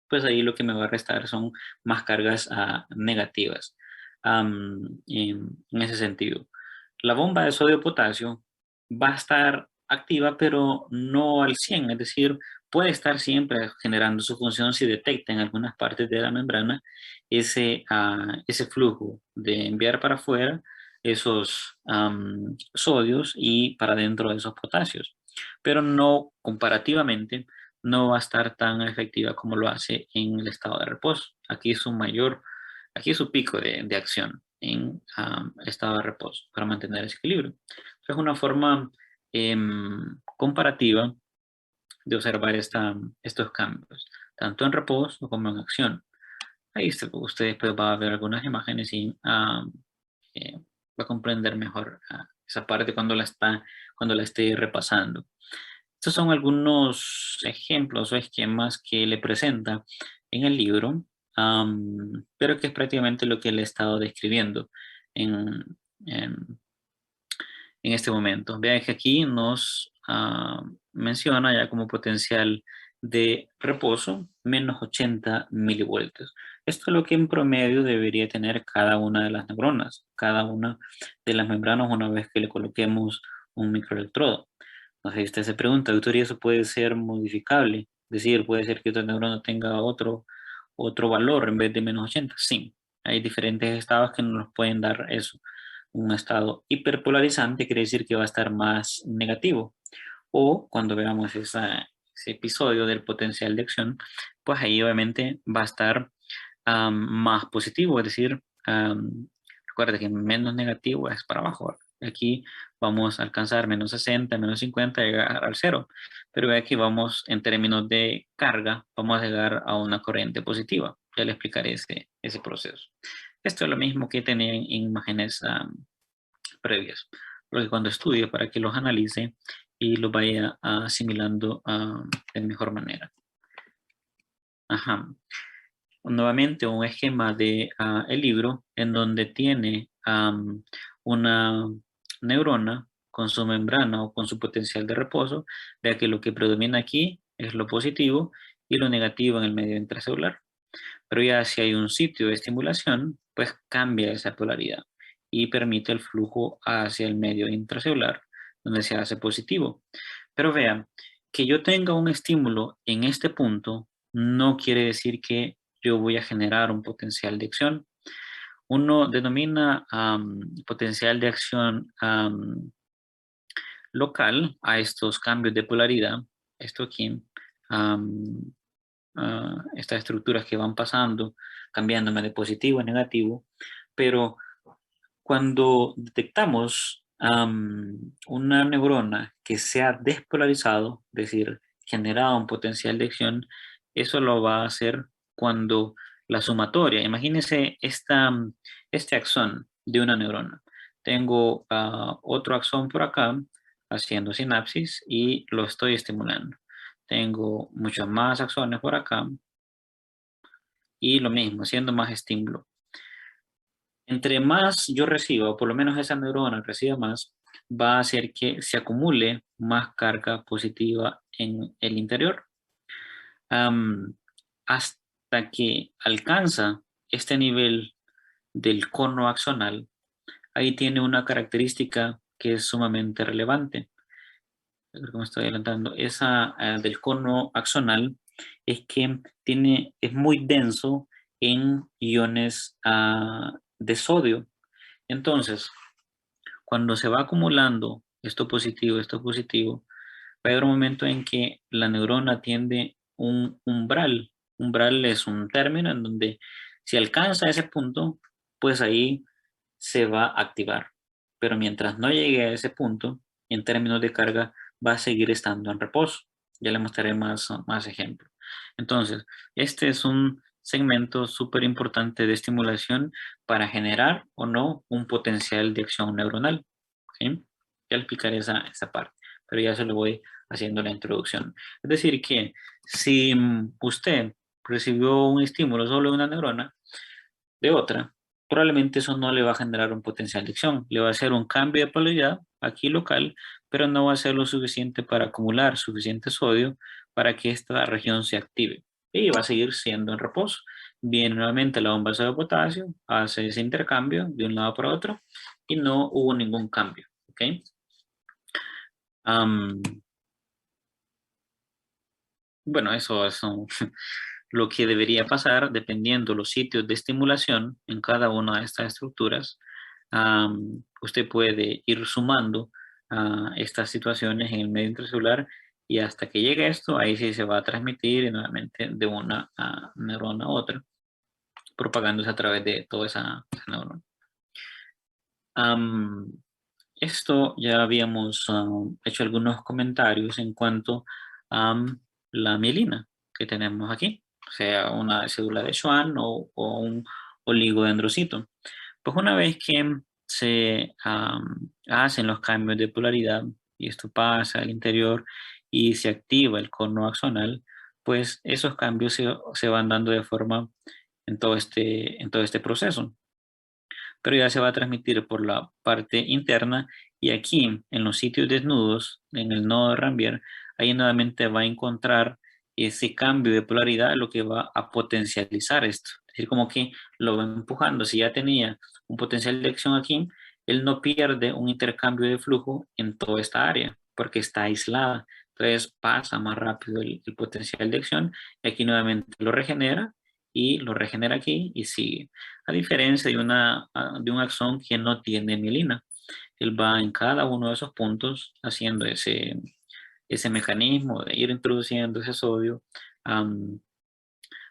pues ahí lo que me va a restar son más cargas negativas en ese sentido. La bomba de sodio-potasio va a estar activa, pero no al 100, es decir, puede estar siempre generando su función si detecta en algunas partes de la membrana ese flujo de enviar para afuera esos sodios y para dentro de esos potasios, pero no comparativamente no va a estar tan efectiva como lo hace en el estado de reposo. Aquí es su pico de acción en estado de reposo para mantener ese equilibrio. Es una forma comparativa de observar estos cambios, tanto en reposo como en acción. Ahí ustedes pues, van a ver algunas imágenes y va a comprender mejor esa parte cuando la esté repasando. Estos son algunos ejemplos o esquemas que le presenta en el libro, pero que es prácticamente lo que le he estado describiendo en, en- en este momento. Vean que aquí nos menciona ya como potencial de reposo menos 80 milivoltios. Esto es lo que en promedio debería tener cada una de las neuronas, cada una de las membranas una vez que le coloquemos un microelectrodo. No sé si usted se pregunta, doctor, ¿y eso puede ser modificable? Es decir, puede ser que otra neurona tenga otro valor en vez de menos 80. Sí, hay diferentes estados que nos pueden dar eso. Un estado hiperpolarizante quiere decir que va a estar más negativo. O cuando veamos ese episodio del potencial de acción, pues ahí obviamente va a estar más positivo, es decir, recuerda que menos negativo es para abajo. Aquí vamos a alcanzar menos 60, menos 50, llegar al cero. Pero aquí vamos, en términos de carga, vamos a llegar a una corriente positiva. Ya le explicaré ese proceso. Esto es lo mismo que tenía en imágenes previas. Porque cuando estudie, para que los analice y los vaya asimilando de mejor manera. Ajá. Nuevamente un esquema de el libro en donde tiene una neurona con su membrana o con su potencial de reposo. Vea que lo que predomina aquí es lo positivo y lo negativo en el medio intracelular. Pero ya si hay un sitio de estimulación, pues cambia esa polaridad y permite el flujo hacia el medio intracelular donde se hace positivo. Pero vean, que yo tenga un estímulo en este punto no quiere decir que yo voy a generar un potencial de acción. Uno denomina potencial de acción local a estos cambios de polaridad. Esto aquí, estas estructuras que van pasando, cambiándome de positivo a negativo, pero cuando detectamos una neurona que se ha despolarizado, es decir, generado un potencial de acción, eso lo va a hacer cuando la sumatoria, imagínense este axón de una neurona. Tengo otro axón por acá haciendo sinapsis y lo estoy estimulando. Tengo muchos más axones por acá y lo mismo, haciendo más estímulo. Entre más yo reciba, o por lo menos esa neurona reciba más, va a hacer que se acumule más carga positiva en el interior. Hasta que alcanza este nivel del cono axonal, ahí tiene una característica que es sumamente relevante. Creo que me estoy adelantando. Esa del cono axonal es que es muy denso en iones de sodio. Entonces, cuando se va acumulando esto positivo, va a haber un momento en que la neurona tiende un umbral. Umbral es un término en donde si alcanza ese punto, pues ahí se va a activar. Pero mientras no llegue a ese punto, en términos de carga, va a seguir estando en reposo. Ya le mostraré más ejemplos. Entonces, este es un segmento súper importante de estimulación para generar o no un potencial de acción neuronal. ¿Sí? Ya le explicaré esa parte, pero ya se lo voy haciendo la introducción. Es decir, que si usted recibió un estímulo solo de una neurona, de otra, probablemente eso no le va a generar un potencial de acción. Le va a hacer un cambio de polaridad aquí local, pero no va a ser lo suficiente para acumular suficiente sodio para que esta región se active. Y va a seguir siendo en reposo. Viene nuevamente la bomba de sodio potasio, hace ese intercambio de un lado para otro y no hubo ningún cambio. ¿Ok? Bueno, eso es lo que debería pasar dependiendo los sitios de estimulación en cada una de estas estructuras. Usted puede ir sumando estas situaciones en el medio intracelular y hasta que llegue esto, ahí sí se va a transmitir nuevamente de una neurona a otra, propagándose a través de toda esa neurona. Esto ya habíamos hecho algunos comentarios en cuanto a la mielina que tenemos aquí, sea una célula de Schwann o un oligodendrocito. Pues una vez que se hacen los cambios de polaridad y esto pasa al interior y se activa el cono axonal, pues esos cambios se van dando de forma en todo este proceso, pero ya se va a transmitir por la parte interna y aquí en los sitios desnudos, en el nodo de Rambier, ahí nuevamente va a encontrar ese cambio de polaridad, lo que va a potencializar esto. Es decir, como que lo va empujando. Si ya tenía un potencial de acción aquí, él no pierde un intercambio de flujo en toda esta área, porque está aislada. Entonces pasa más rápido el potencial de acción y aquí nuevamente lo regenera y lo regenera aquí y sigue. A diferencia de un axón que no tiene mielina. Él va en cada uno de esos puntos haciendo ese mecanismo de ir introduciendo ese sodio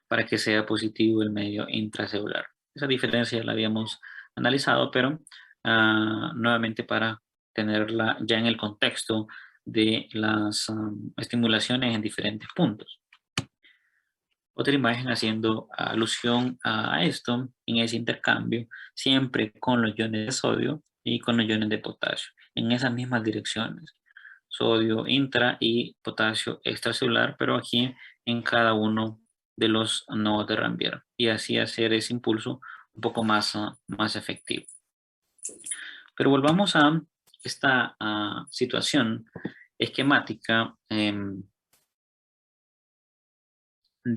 para que sea positivo el medio intracelular. Esa diferencia la habíamos analizado, pero nuevamente para tenerla ya en el contexto de las estimulaciones en diferentes puntos. Otra imagen haciendo alusión a esto, en ese intercambio, siempre con los iones de sodio y con los iones de potasio, en esas mismas direcciones. Sodio intra y potasio extracelular, pero aquí en cada uno de los nodos de Rambier. Y así hacer ese impulso un poco más efectivo. Pero volvamos a esta situación esquemática de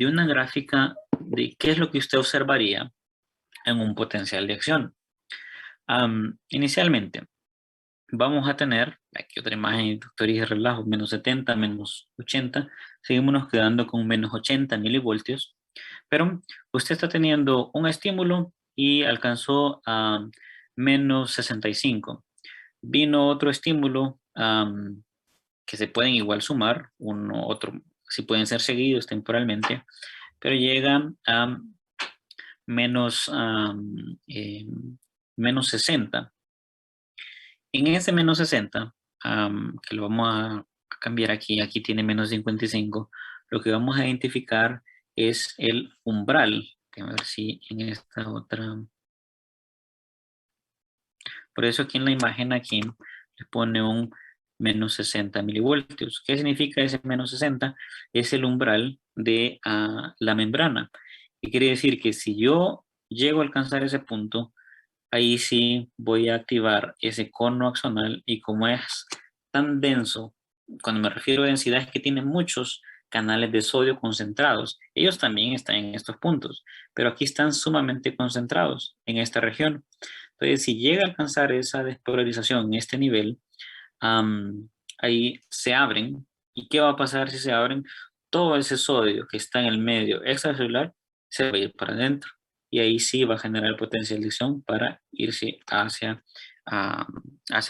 una gráfica de qué es lo que usted observaría en un potencial de acción. Inicialmente, vamos a tener, aquí otra imagen introductoria y relajo, menos 70, menos 80, seguimos quedando con menos 80 milivoltios, pero usted está teniendo un estímulo y alcanzó a menos 65. Vino otro estímulo que se pueden igual sumar, uno, otro, si pueden ser seguidos temporalmente, pero llegan a menos, menos 60. En ese menos 60, que lo vamos a cambiar aquí tiene menos 55, lo que vamos a identificar es el umbral. A ver si en esta otra... Por eso aquí en la imagen aquí le pone un menos 60 milivoltios. ¿Qué significa ese menos 60? Es el umbral de la membrana. Y quiere decir que si yo llego a alcanzar ese punto, ahí sí voy a activar ese cono axonal y como es tan denso, cuando me refiero a densidad es que tiene muchos canales de sodio concentrados. Ellos también están en estos puntos, pero aquí están sumamente concentrados en esta región. Entonces, si llega a alcanzar esa despolarización en este nivel, ahí se abren. ¿Y qué va a pasar si se abren? Todo ese sodio que está en el medio extracelular se va a ir para adentro. Y ahí sí va a generar potencial de acción para irse hacia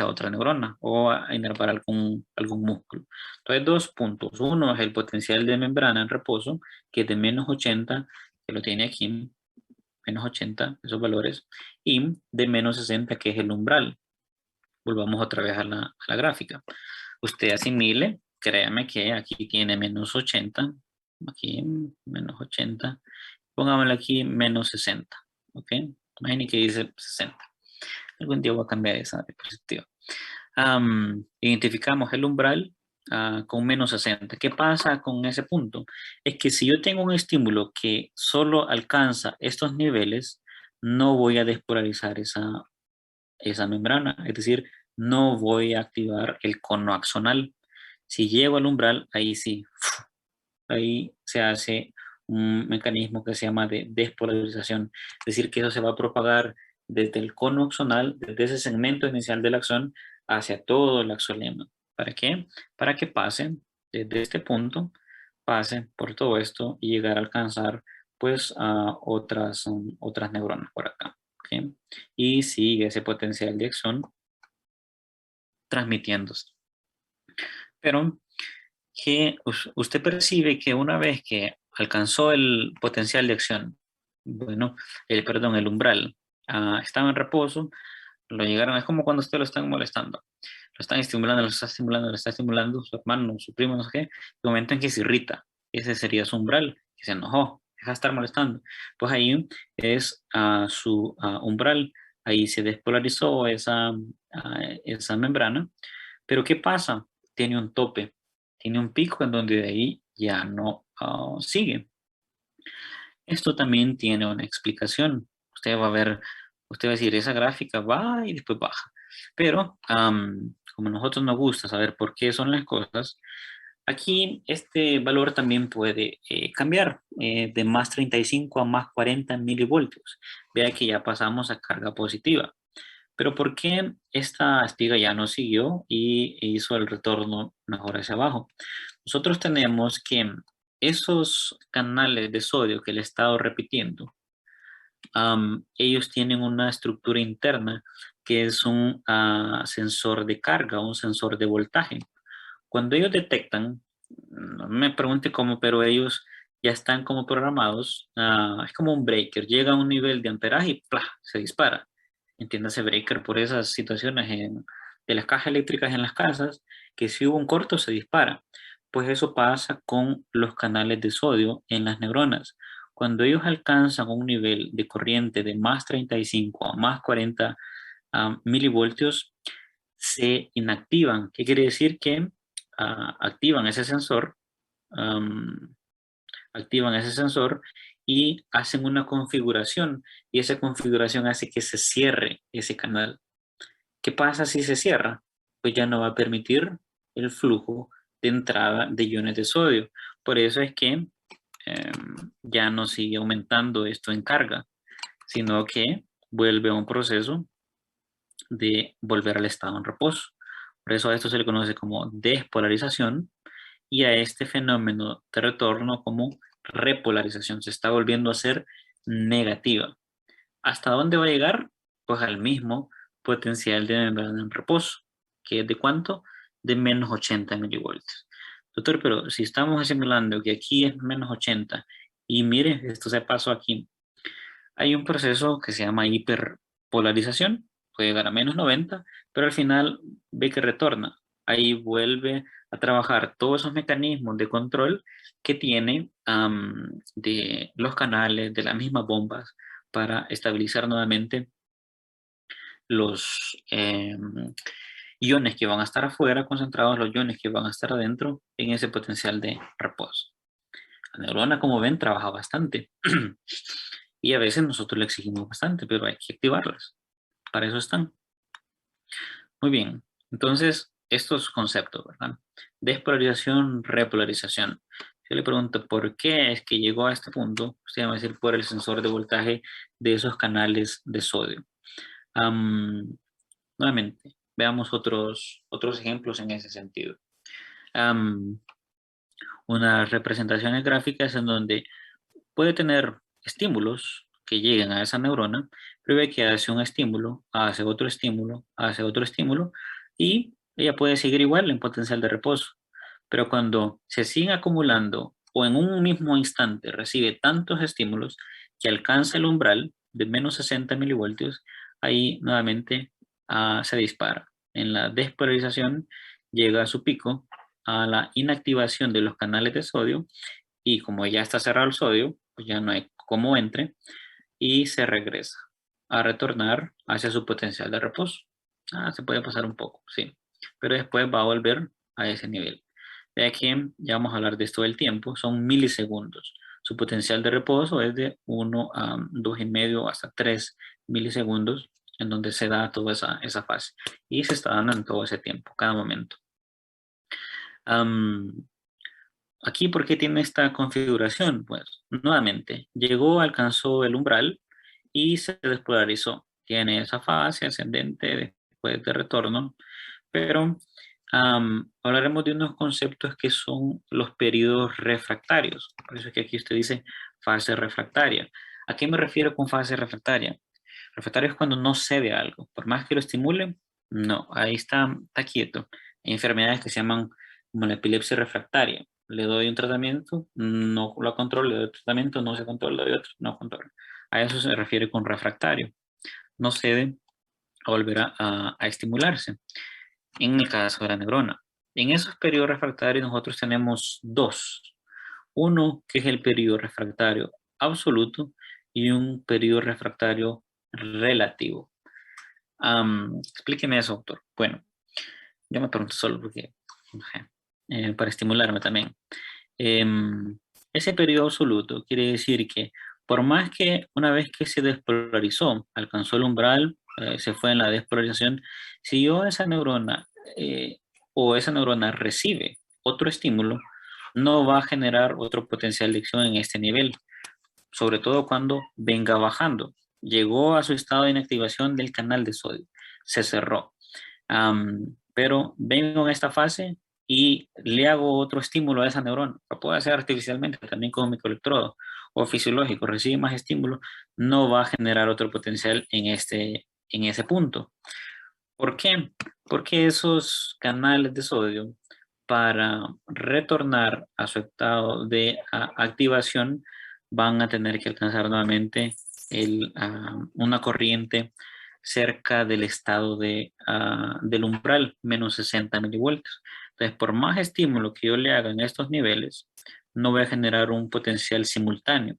otra neurona o a inervar algún músculo. Entonces, 2 puntos. Uno es el potencial de membrana en reposo, que es de -80, que lo tiene aquí, -80, esos valores, y de -60, que es el umbral. Volvamos otra vez a la gráfica. Usted asimile, créame que aquí tiene -80, aquí -80, pongámosle aquí -60, ¿ok? Imaginen que dice 60. Algún día voy a cambiar esa diapositiva. Identificamos el umbral con -60. ¿Qué pasa con ese punto? Es que si yo tengo un estímulo que solo alcanza estos niveles, no voy a despolarizar esa membrana, es decir, no voy a activar el cono axonal. Si llego al umbral, ahí sí, ahí se hace un mecanismo que se llama de despolarización, es decir, que eso se va a propagar desde el cono axonal, desde ese segmento inicial del axón, hacia todo el axolema. ¿Para qué? Para que pase desde este punto, pase por todo esto y llegar a alcanzar pues a otras neuronas por acá. ¿Okay? Y sigue ese potencial de acción transmitiéndose. Pero que usted percibe que una vez que alcanzó el potencial de acción, bueno, el umbral, estaba en reposo, lo llegaron, es como cuando usted lo están molestando, lo están estimulando, lo está estimulando su hermano, su primo, no sé qué, el momento en que se irrita, ese sería su umbral, que se enojó, deja de estar molestando, pues ahí es su umbral, ahí se despolarizó esa membrana, pero ¿qué pasa? Tiene un tope, tiene un pico en donde de ahí ya no sigue. Esto también tiene una explicación. Usted va a ver, usted va a decir, esa gráfica va y después baja. Pero como a nosotros nos gusta saber por qué son las cosas, aquí este valor también puede cambiar de +35 a +40 milivoltios. Vea que ya pasamos a carga positiva. Pero ¿por qué esta espiga ya no siguió y hizo el retorno mejor hacia abajo? Nosotros tenemos que esos canales de sodio que le he estado repitiendo, ellos tienen una estructura interna que es un sensor de carga, un sensor de voltaje. Cuando ellos detectan, no me pregunte cómo, pero ellos ya están como programados, es como un breaker, llega a un nivel de amperaje y ¡plá! Se dispara. Entiéndase breaker por esas situaciones de las cajas eléctricas en las casas, que si hubo un corto se dispara. Pues eso pasa con los canales de sodio en las neuronas. Cuando ellos alcanzan un nivel de corriente de +35 a +40 milivoltios, se inactivan. ¿Qué quiere decir? Que activan ese sensor, y hacen una configuración, y esa configuración hace que se cierre ese canal. ¿Qué pasa si se cierra? Pues ya no va a permitir el flujo de entrada de iones de sodio. Por eso es que ya no sigue aumentando esto en carga, sino que vuelve a un proceso de volver al estado en reposo. Por eso a esto se le conoce como despolarización y a este fenómeno de retorno como repolarización. Se está volviendo a ser negativa. ¿Hasta dónde va a llegar? Pues al mismo potencial de membrana en reposo, que es de ¿cuánto? De -80 milivoltios. Doctor, pero si estamos asimilando que aquí es -80 y mire, esto se pasó aquí, hay un proceso que se llama hiperpolarización, puede llegar a -90, pero al final ve que retorna. Ahí vuelve a trabajar todos esos mecanismos de control que tiene de los canales, de las mismas bombas, para estabilizar nuevamente los iones que van a estar afuera concentrados, los iones que van a estar adentro en ese potencial de reposo. La neurona, como ven, trabaja bastante. Y a veces nosotros le exigimos bastante, pero hay que activarlas. Para eso están. Muy bien. Entonces, estos conceptos, ¿verdad? Despolarización, repolarización. Yo le pregunto, ¿por qué es que llegó a este punto? Usted va a decir, por el sensor de voltaje de esos canales de sodio. Nuevamente, veamos otros ejemplos en ese sentido. Una representación gráfica es en donde puede tener estímulos que lleguen a esa neurona, pero ve que hace un estímulo, hace otro estímulo, y ella puede seguir igual en potencial de reposo. Pero cuando se siguen acumulando o en un mismo instante recibe tantos estímulos que alcanza el umbral de menos 60 milivoltios, ahí nuevamente se dispara. En la despolarización llega a su pico a la inactivación de los canales de sodio, y como ya está cerrado el sodio, pues ya no hay cómo entre, y se regresa a retornar hacia su potencial de reposo. Se puede pasar un poco, sí, pero después va a volver a ese nivel. De aquí ya vamos a hablar de esto del tiempo, son milisegundos. Su potencial de reposo es de 1 a 2,5 hasta 3 milisegundos, en donde se da toda esa fase. Y se está dando en todo ese tiempo, cada momento. Aquí, ¿por qué tiene esta configuración? Pues, nuevamente, llegó, alcanzó el umbral y se despolarizó. Tiene esa fase ascendente después de retorno, pero hablaremos de unos conceptos que son los periodos refractarios. Por eso es que aquí usted dice fase refractaria. ¿A qué me refiero con fase refractaria? Refractario es cuando no cede algo. Por más que lo estimule, no, ahí está quieto. Hay enfermedades que se llaman como la epilepsia refractaria. Le doy un tratamiento, no lo controlo, le doy otro tratamiento, no se controla, le doy otro, no controlo. A eso se refiere con refractario. No cede a volver a estimularse. En el caso de la neurona. En esos periodos refractarios nosotros tenemos dos. Uno que es el periodo refractario absoluto y un periodo refractario relativo. Explíqueme eso, doctor. Bueno, yo me pregunto solo porque, para estimularme también. Ese periodo absoluto quiere decir que por más que una vez que se despolarizó, alcanzó el umbral, se fue en la despolarización, si yo esa neurona o esa neurona recibe otro estímulo, no va a generar otro potencial de acción en este nivel, sobre todo cuando venga bajando. Llegó a su estado de inactivación del canal de sodio, se cerró. Pero vengo en esta fase y le hago otro estímulo a esa neurona. Lo puedo hacer artificialmente, también con microelectrodo o fisiológico. Recibe más estímulo, no va a generar otro potencial en ese punto. ¿Por qué? Porque esos canales de sodio, para retornar a su estado de activación, van a tener que alcanzar nuevamente una corriente cerca del estado del umbral, menos 60 milivoltios. Entonces, por más estímulo que yo le haga en estos niveles, no voy a generar un potencial simultáneo.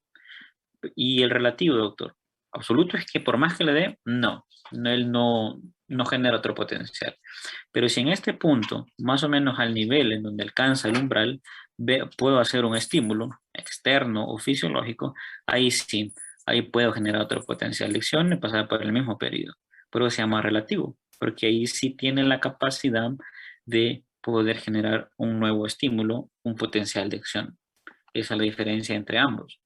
Y el relativo, doctor, absoluto es que por más que le dé, él no genera otro potencial. Pero si en este punto, más o menos al nivel en donde alcanza el umbral, puedo hacer un estímulo externo o fisiológico, ahí sí, ahí puedo generar otro potencial de acción y pasar por el mismo periodo. Pero se llama relativo, porque ahí sí tiene la capacidad de poder generar un nuevo estímulo, un potencial de acción. Esa es la diferencia entre ambos.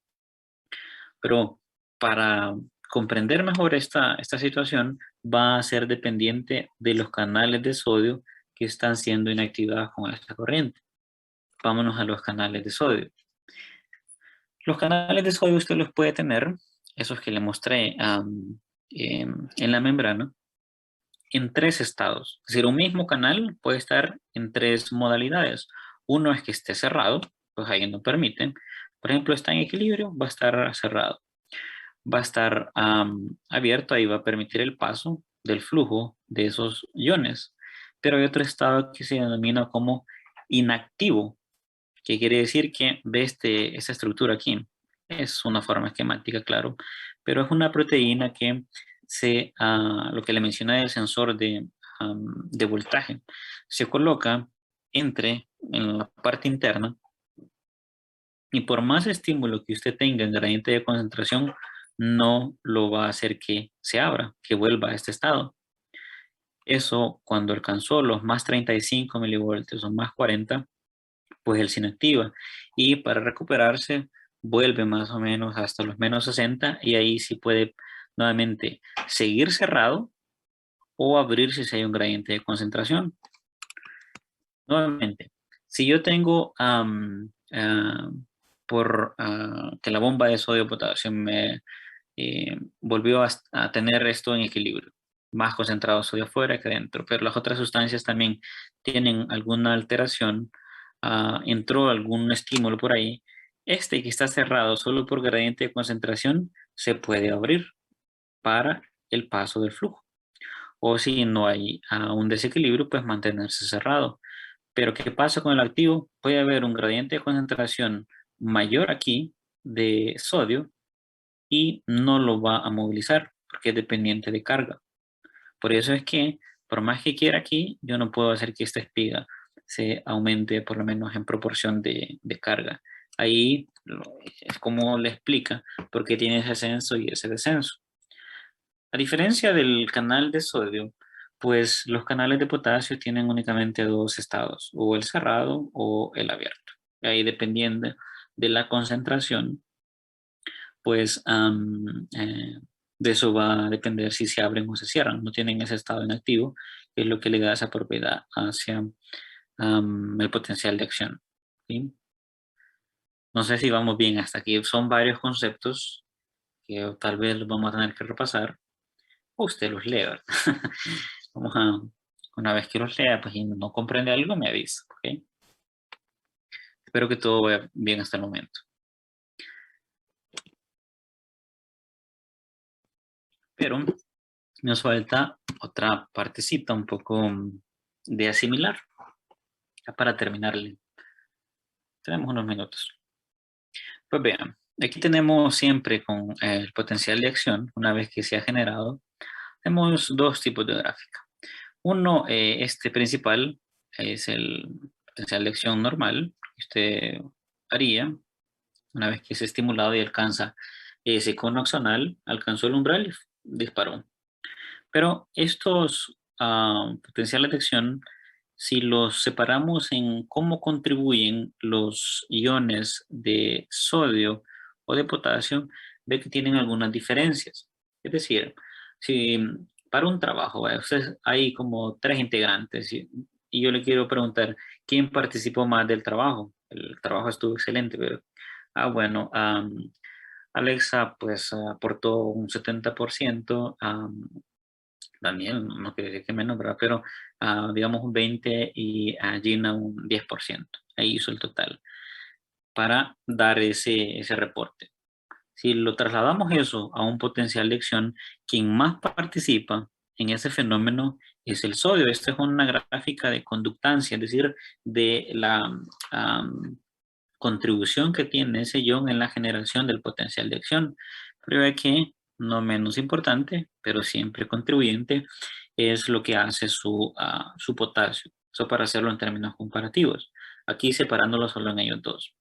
Pero para comprender mejor esta situación, va a ser dependiente de los canales de sodio que están siendo inactivados con esta corriente. Vámonos a los canales de sodio. Los canales de sodio usted los puede tener, esos que le mostré en la membrana, en tres estados. Es decir, un mismo canal puede estar en tres modalidades. Uno es que esté cerrado, pues ahí no permite. Por ejemplo, está en equilibrio, va a estar cerrado. Va a estar abierto, ahí va a permitir el paso del flujo de esos iones. Pero hay otro estado que se denomina como inactivo, que quiere decir que ve esta estructura aquí. Es una forma esquemática, claro, pero es una proteína que lo que le mencioné del sensor de voltaje, se coloca en la parte interna, y por más estímulo que usted tenga en gradiente de concentración, no lo va a hacer que se abra, que vuelva a este estado. Eso, cuando alcanzó los más 35 milivoltios o más 40, pues él se inactiva. Y para recuperarse, vuelve más o menos hasta los menos 60, y ahí sí puede nuevamente seguir cerrado, o abrirse si hay un gradiente de concentración. Nuevamente, si yo tengo que la bomba de sodio potasio me volvió a tener esto en equilibrio, más concentrado sodio afuera que adentro, pero las otras sustancias también tienen alguna alteración, entró algún estímulo por ahí, este que está cerrado solo por gradiente de concentración se puede abrir para el paso del flujo. O si no hay un desequilibrio, pues mantenerse cerrado. Pero ¿qué pasa con el activo? Puede haber un gradiente de concentración mayor aquí de sodio y no lo va a movilizar porque es dependiente de carga. Por eso es que, por más que quiera aquí, yo no puedo hacer que esta espiga se aumente por lo menos en proporción de carga. Ahí es como le explica por qué tiene ese ascenso y ese descenso. A diferencia del canal de sodio, pues los canales de potasio tienen únicamente dos estados, o el cerrado o el abierto. Ahí dependiendo de la concentración, pues de eso va a depender si se abren o se cierran. No tienen ese estado inactivo, que es lo que le da esa propiedad hacia el potencial de acción. ¿Sí? No sé si vamos bien hasta aquí. Son varios conceptos que tal vez los vamos a tener que repasar. O usted los lee, ¿verdad? Vamos a, una vez que los lea, pues y no comprende algo, me avisa, ¿ok? Espero que todo vaya bien hasta el momento. Pero nos falta otra partecita un poco de asimilar. Ya para terminarle. Tenemos unos minutos. Pues vean, aquí tenemos siempre con el potencial de acción, una vez que se ha generado, tenemos dos tipos de gráfica. Uno, este principal, es el potencial de acción normal que usted haría una vez que es estimulado y alcanza ese cono axonal, alcanzó el umbral y disparó. Pero estos potenciales de acción, si los separamos en cómo contribuyen los iones de sodio o de potasio, ve que tienen algunas diferencias. Es decir, si para un trabajo, hay como tres integrantes y yo le quiero preguntar, ¿quién participó más del trabajo? El trabajo estuvo excelente, pero, bueno, Alexa pues aportó un 70%, Daniel, no quiere decir que menos, ¿verdad? Pero digamos un 20% y Gina un 10%. Ahí hizo el total para dar ese reporte. Si lo trasladamos eso a un potencial de acción, quien más participa en ese fenómeno es el sodio. Esta es una gráfica de conductancia, es decir, de la contribución que tiene ese ion en la generación del potencial de acción. Prueba que, no menos importante, pero siempre contribuyente, es lo que hace su potasio. Eso para hacerlo en términos comparativos. Aquí separándolo solo en ellos dos.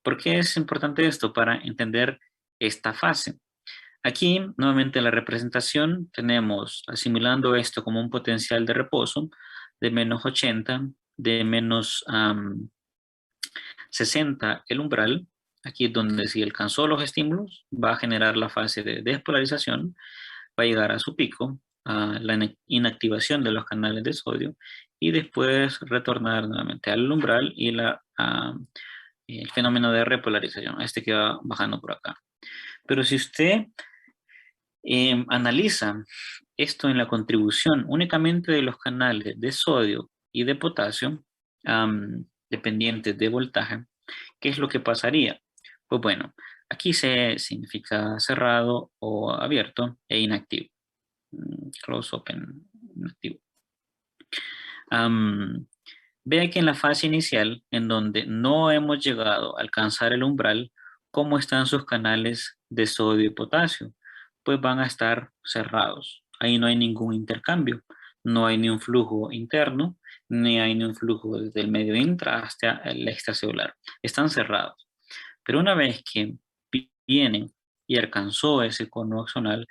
¿Por qué es importante esto? Para entender esta fase. Aquí, nuevamente, la representación tenemos, asimilando esto como un potencial de reposo de menos 80, de menos 60 el umbral. Aquí es donde si alcanzó los estímulos, va a generar la fase de despolarización, va a llegar a su pico, a la inactivación de los canales de sodio y después retornar nuevamente al umbral y el fenómeno de repolarización, este que va bajando por acá. Pero si usted analiza esto en la contribución únicamente de los canales de sodio y de potasio, dependientes de voltaje, ¿qué es lo que pasaría? Pues bueno, aquí se significa cerrado o abierto e inactivo. Close, open, inactivo. Vea que en la fase inicial, en donde no hemos llegado a alcanzar el umbral, ¿cómo están sus canales de sodio y potasio? Pues van a estar cerrados. Ahí no hay ningún intercambio. No hay ni un flujo interno, ni hay ni un flujo desde el medio intra hasta el extracelular. Están cerrados. Pero una vez que vienen y alcanzó ese cono axonal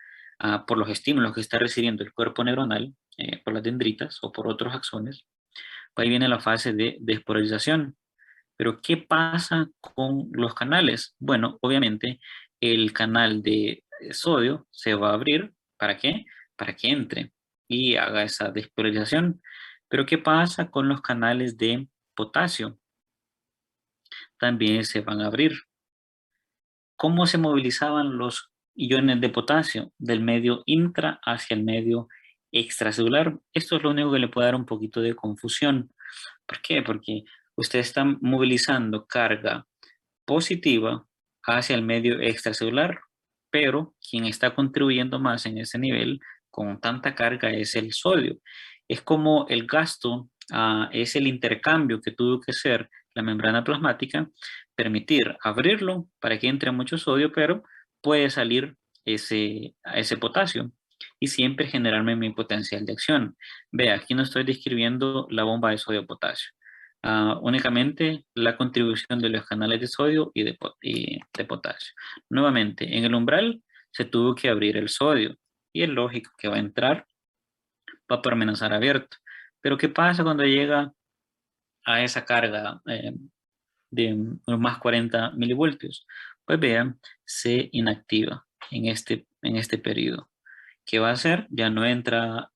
por los estímulos que está recibiendo el cuerpo neuronal, por las dendritas o por otros axones, ahí viene la fase de despolarización. Pero ¿qué pasa con los canales? Bueno, obviamente el canal de sodio se va a abrir. ¿Para qué? Para que entre. y haga esa despolarización. Pero ¿qué pasa con los canales de potasio? También se van a abrir. ¿Cómo se movilizaban los iones de potasio del medio intra hacia el medio extracelular? Esto es lo único que le puede dar un poquito de confusión. ¿Por qué? Porque usted está movilizando carga positiva hacia el medio extracelular, pero quien está contribuyendo más en ese nivel con tanta carga es el sodio. Es como el gasto, es el intercambio que tuvo que hacer la membrana plasmática, permitir abrirlo para que entre mucho sodio, pero puede salir ese potasio y siempre generarme mi potencial de acción. Vea, aquí no estoy describiendo la bomba de sodio-potasio. Únicamente la contribución de los canales de sodio y de potasio. Nuevamente, en el umbral se tuvo que abrir el sodio y es lógico que va a entrar, va a permanecer abierto. Pero ¿qué pasa cuando llega a esa carga de más 40 milivoltios? Pues vean, se inactiva en este periodo. ¿Qué va a hacer? Ya no entra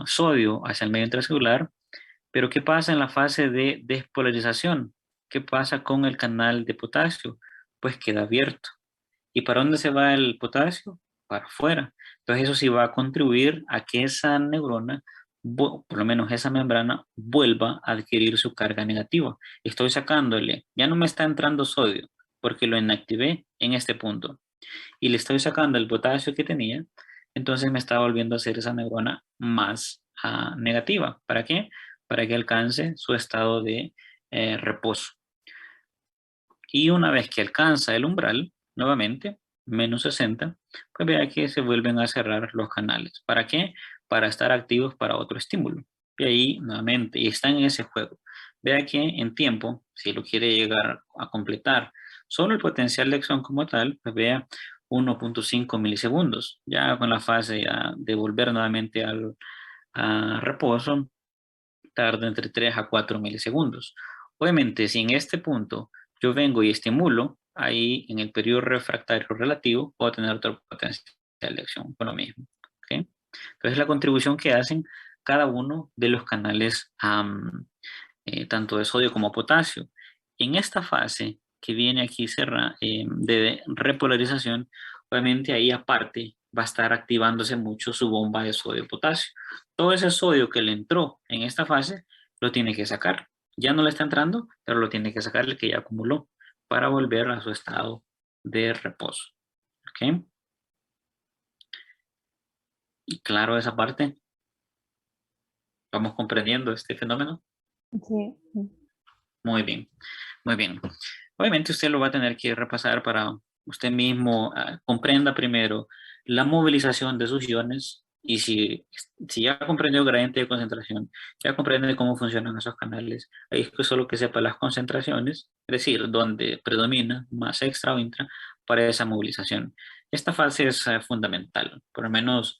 sodio hacia el medio intracelular. Pero ¿qué pasa en la fase de despolarización? ¿Qué pasa con el canal de potasio? Pues queda abierto. ¿Y para dónde se va el potasio? Para afuera. Entonces eso sí va a contribuir a que esa neurona, por lo menos esa membrana, vuelva a adquirir su carga negativa. Estoy sacándole, ya no me está entrando sodio porque lo inactivé en este punto. Y le estoy sacando el potasio que tenía, entonces me está volviendo a hacer esa neurona más negativa. ¿Para qué? Para que alcance su estado de reposo. Y una vez que alcanza el umbral, nuevamente, menos 60, pues vea que se vuelven a cerrar los canales. ¿Para qué? Para estar activos para otro estímulo. Y ahí, nuevamente, y está en ese juego. Vea que en tiempo, si lo quiere llegar a completar, solo el potencial de acción como tal, pues vea 1.5 milisegundos. Ya con la fase de volver nuevamente al reposo, tarda entre 3 a 4 milisegundos. Obviamente, si en este punto yo vengo y estimulo, ahí en el periodo refractario relativo puedo tener otro potencial de acción con lo mismo. ¿Okay? Entonces, la contribución que hacen cada uno de los canales, tanto de sodio como potasio. En esta fase que viene aquí de repolarización, obviamente ahí aparte va a estar activándose mucho su bomba de sodio-potasio. Todo ese sodio que le entró en esta fase lo tiene que sacar. Ya no le está entrando, pero lo tiene que sacar el que ya acumuló para volver a su estado de reposo. ¿Ok? Y claro, esa parte, vamos comprendiendo este fenómeno. Sí. Muy bien, muy bien. Obviamente usted lo va a tener que repasar para usted mismo comprenda primero la movilización de sus iones y si ya comprendió el gradiente de concentración, ya comprende cómo funcionan esos canales, ahí es que solo que sepa las concentraciones, es decir, donde predomina más extra o intra para esa movilización. Esta fase es fundamental, por lo menos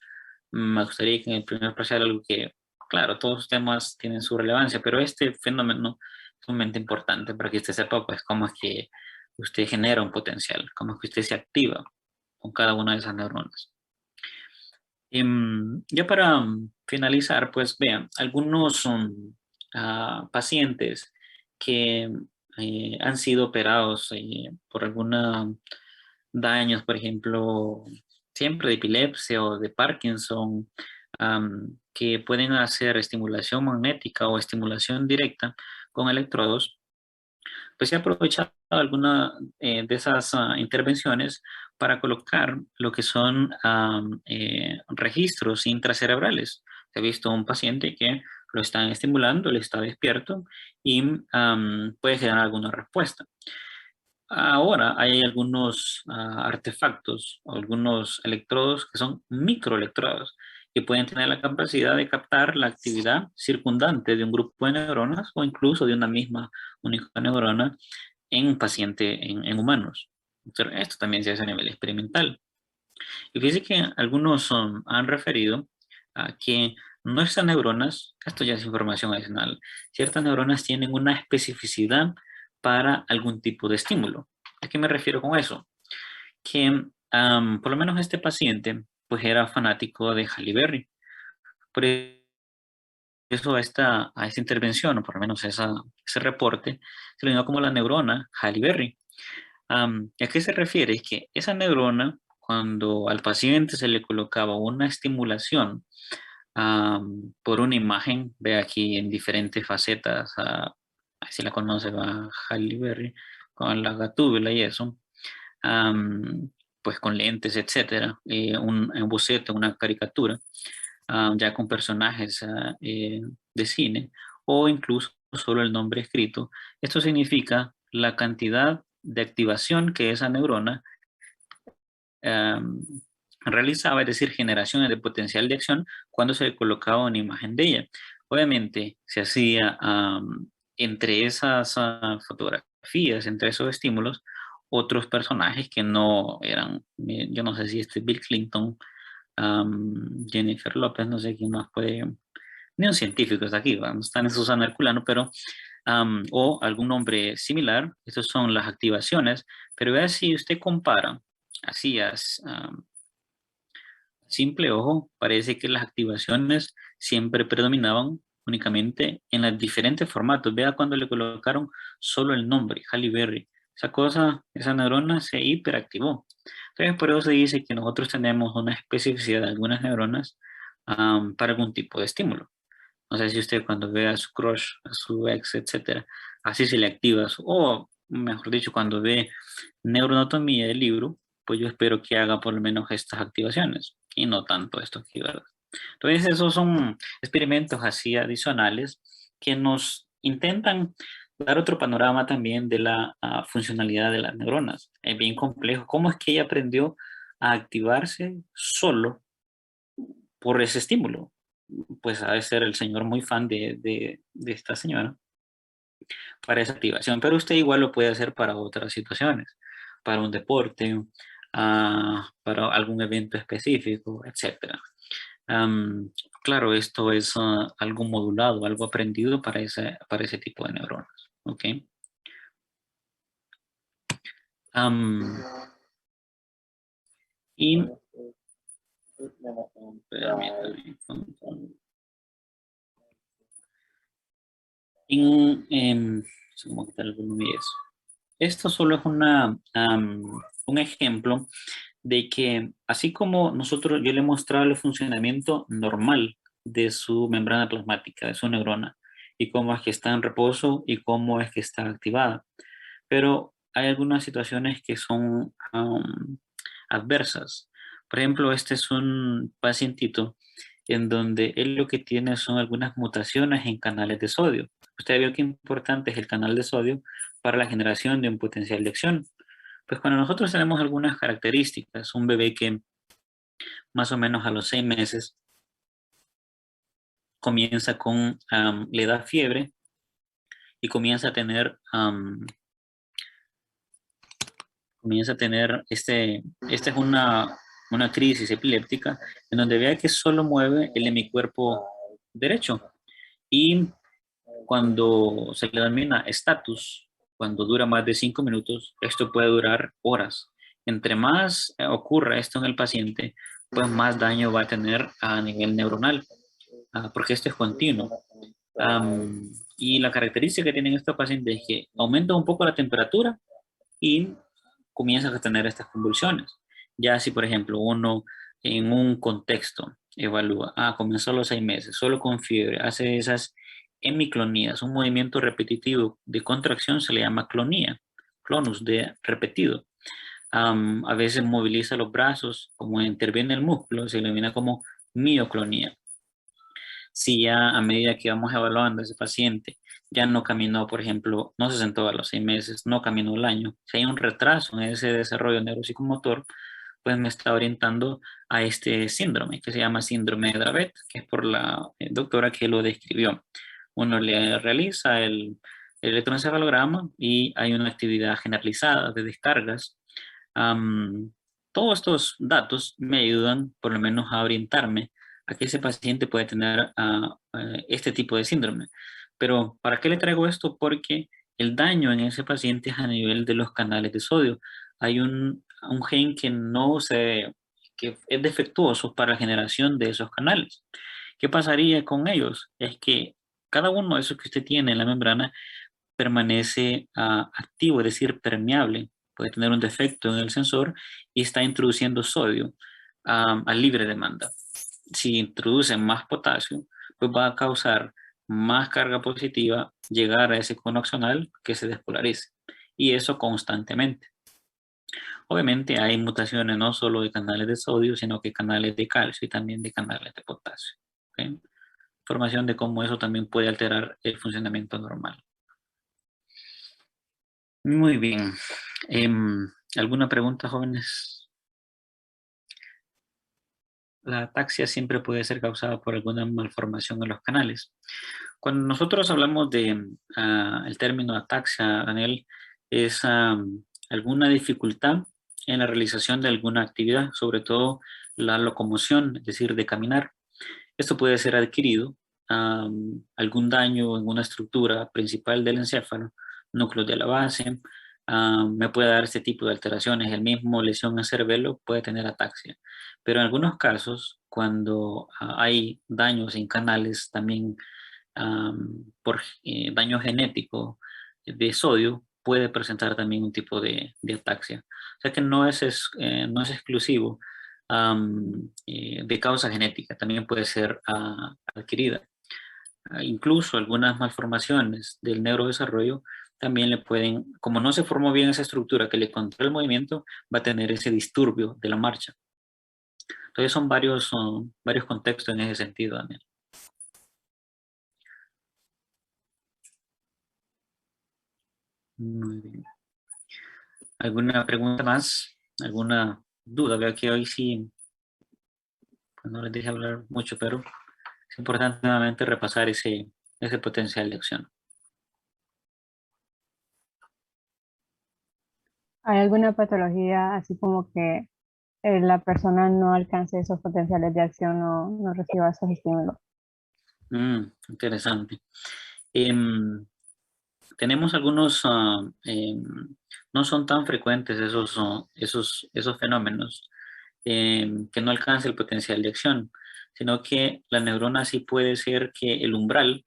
me gustaría que en el primer parcial algo que, claro, todos los temas tienen su relevancia, pero este fenómeno sumamente importante para que usted sepa pues cómo es que usted genera un potencial, cómo es que usted se activa con cada una de esas neuronas. Ya para finalizar, pues vean, algunos pacientes que han sido operados por alguna daños, por ejemplo, siempre de epilepsia o de Parkinson, que pueden hacer estimulación magnética o estimulación directa con electrodos, pues he aprovechado alguna de esas intervenciones para colocar lo que son registros intracerebrales. He visto un paciente que lo están estimulando, él está despierto y puede generar alguna respuesta. Ahora hay algunos artefactos o algunos electrodos que son microelectrodos que pueden tener la capacidad de captar la actividad circundante de un grupo de neuronas o incluso de una misma única neurona en un paciente en humanos. Pero esto también se hace a nivel experimental. Y fíjense que algunos han referido a que nuestras neuronas, esto ya es información adicional, ciertas neuronas tienen una especificidad para algún tipo de estímulo. ¿A qué me refiero con eso? Que por lo menos este paciente pues era fanático de Halle Berry. Por eso a esta intervención, o por lo menos ese reporte, se le dio como la neurona Halle Berry. ¿Y a qué se refiere? Es que esa neurona, cuando al paciente se le colocaba una estimulación por una imagen, ve aquí en diferentes facetas, ahí se la conoce a Halle Berry, con la gatúbela y eso, pues con lentes, etcétera, un boceto, una caricatura, ya con personajes de cine, o incluso solo el nombre escrito. Esto significa la cantidad de activación que esa neurona um, realizaba, es decir, generaciones de potencial de acción cuando se le colocaba una imagen de ella. Obviamente se hacía entre esas fotografías, entre esos estímulos, otros personajes que no eran, yo no sé si este Bill Clinton, Jennifer López, no sé quién más puede, ni un científico está aquí, no están en Susana Herculano, pero o algún nombre similar. Estas son las activaciones, pero vea si usted compara, así es, simple ojo, parece que las activaciones siempre predominaban únicamente en los diferentes formatos. Vea cuando le colocaron solo el nombre, Halle Berry. Esa cosa, esa neurona se hiperactivó. Entonces, por eso se dice que nosotros tenemos una especificidad de algunas neuronas para algún tipo de estímulo. No sé si usted cuando ve a su crush, a su ex, etcétera, así se le activa, o mejor dicho, cuando ve neuroanatomía del libro, pues yo espero que haga por lo menos estas activaciones y no tanto esto aquí, ¿verdad? Entonces, esos son experimentos así adicionales que nos intentan dar otro panorama también de la funcionalidad de las neuronas. Es bien complejo. ¿Cómo es que ella aprendió a activarse solo por ese estímulo? Pues ha de ser el señor muy fan de esta señora para esa activación, pero usted igual lo puede hacer para otras situaciones, para un deporte, para algún evento específico, etcétera. Am, claro, esto es algo modulado, algo aprendido para ese tipo de neuronas. ¿Ok? Am, y permítame, ¿cómo quitar el volumen y eso? Esto solo es un ejemplo de que así como nosotros, yo le he mostrado el funcionamiento normal de su membrana plasmática, de su neurona, y cómo es que está en reposo y cómo es que está activada. Pero hay algunas situaciones que son adversas. Por ejemplo, este es un pacientito en donde él lo que tiene son algunas mutaciones en canales de sodio. Usted vio qué importante es el canal de sodio para la generación de un potencial de acción. Pues cuando nosotros tenemos algunas características, un bebé que más o menos a los 6 meses comienza le da fiebre y comienza a tener esta es una crisis epiléptica en donde vea que solo mueve el hemicuerpo derecho. Y cuando se le denomina estatus, cuando dura más de 5 minutos, esto puede durar horas. Entre más ocurra esto en el paciente, pues más daño va a tener a nivel neuronal, porque esto es continuo. Y la característica que tienen estos pacientes es que aumenta un poco la temperatura y comienzan a tener estas convulsiones. Ya si, por ejemplo, uno en un contexto evalúa, comenzó a los 6 meses, solo con fiebre, hace esas hemiclonías, un movimiento repetitivo de contracción se le llama clonía, clonus de repetido. A veces moviliza los brazos, como interviene el músculo, se denomina como mioclonía. Si ya a medida que vamos evaluando a ese paciente, ya no caminó, por ejemplo, no se sentó a los 6 meses, no caminó el año, si hay un retraso en ese desarrollo neuropsicomotor, pues me está orientando a este síndrome que se llama síndrome de Dravet, que es por la doctora que lo describió. Uno le realiza el electroencefalograma y hay una actividad generalizada de descargas. Todos estos datos me ayudan por lo menos a orientarme a que ese paciente puede tener este tipo de síndrome. Pero ¿para qué le traigo esto? Porque el daño en ese paciente es a nivel de los canales de sodio. Hay un gen que es defectuoso para la generación de esos canales. ¿Qué pasaría con ellos? Es que cada uno de esos que usted tiene en la membrana permanece activo, es decir, permeable. Puede tener un defecto en el sensor y está introduciendo sodio a libre demanda. Si introduce más potasio, pues va a causar más carga positiva, llegar a ese cono axonal que se despolarice. Y eso constantemente. Obviamente hay mutaciones no solo de canales de sodio, sino que canales de calcio y también de canales de potasio. ¿Okay? Información de cómo eso también puede alterar el funcionamiento normal. Muy bien. ¿Alguna pregunta, jóvenes? La ataxia siempre puede ser causada por alguna malformación en los canales. Cuando nosotros hablamos de el término ataxia, Daniel, es alguna dificultad en la realización de alguna actividad, sobre todo la locomoción, es decir, de caminar. Esto puede ser adquirido, algún daño en una estructura principal del encéfalo, núcleo de la base, me puede dar este tipo de alteraciones. El mismo lesión en cerebelo puede tener ataxia. Pero en algunos casos, cuando hay daños en canales también por daño genético de sodio, puede presentar también un tipo de ataxia. O sea que no es exclusivo de causa genética, también puede ser adquirida. Incluso algunas malformaciones del neurodesarrollo también le pueden, como no se formó bien esa estructura que le controla el movimiento, va a tener ese disturbio de la marcha. Entonces son varios contextos en ese sentido, Daniel. Muy bien. ¿Alguna pregunta más? ¿Alguna duda? Veo que hoy sí, pues no les dejé hablar mucho, pero es importante nuevamente repasar ese potencial de acción. ¿Hay alguna patología así como que la persona no alcance esos potenciales de acción, no reciba esos estímulos? Interesante. Tenemos algunos, no son tan frecuentes esos fenómenos que no alcanza el potencial de acción, sino que la neurona sí puede ser que el umbral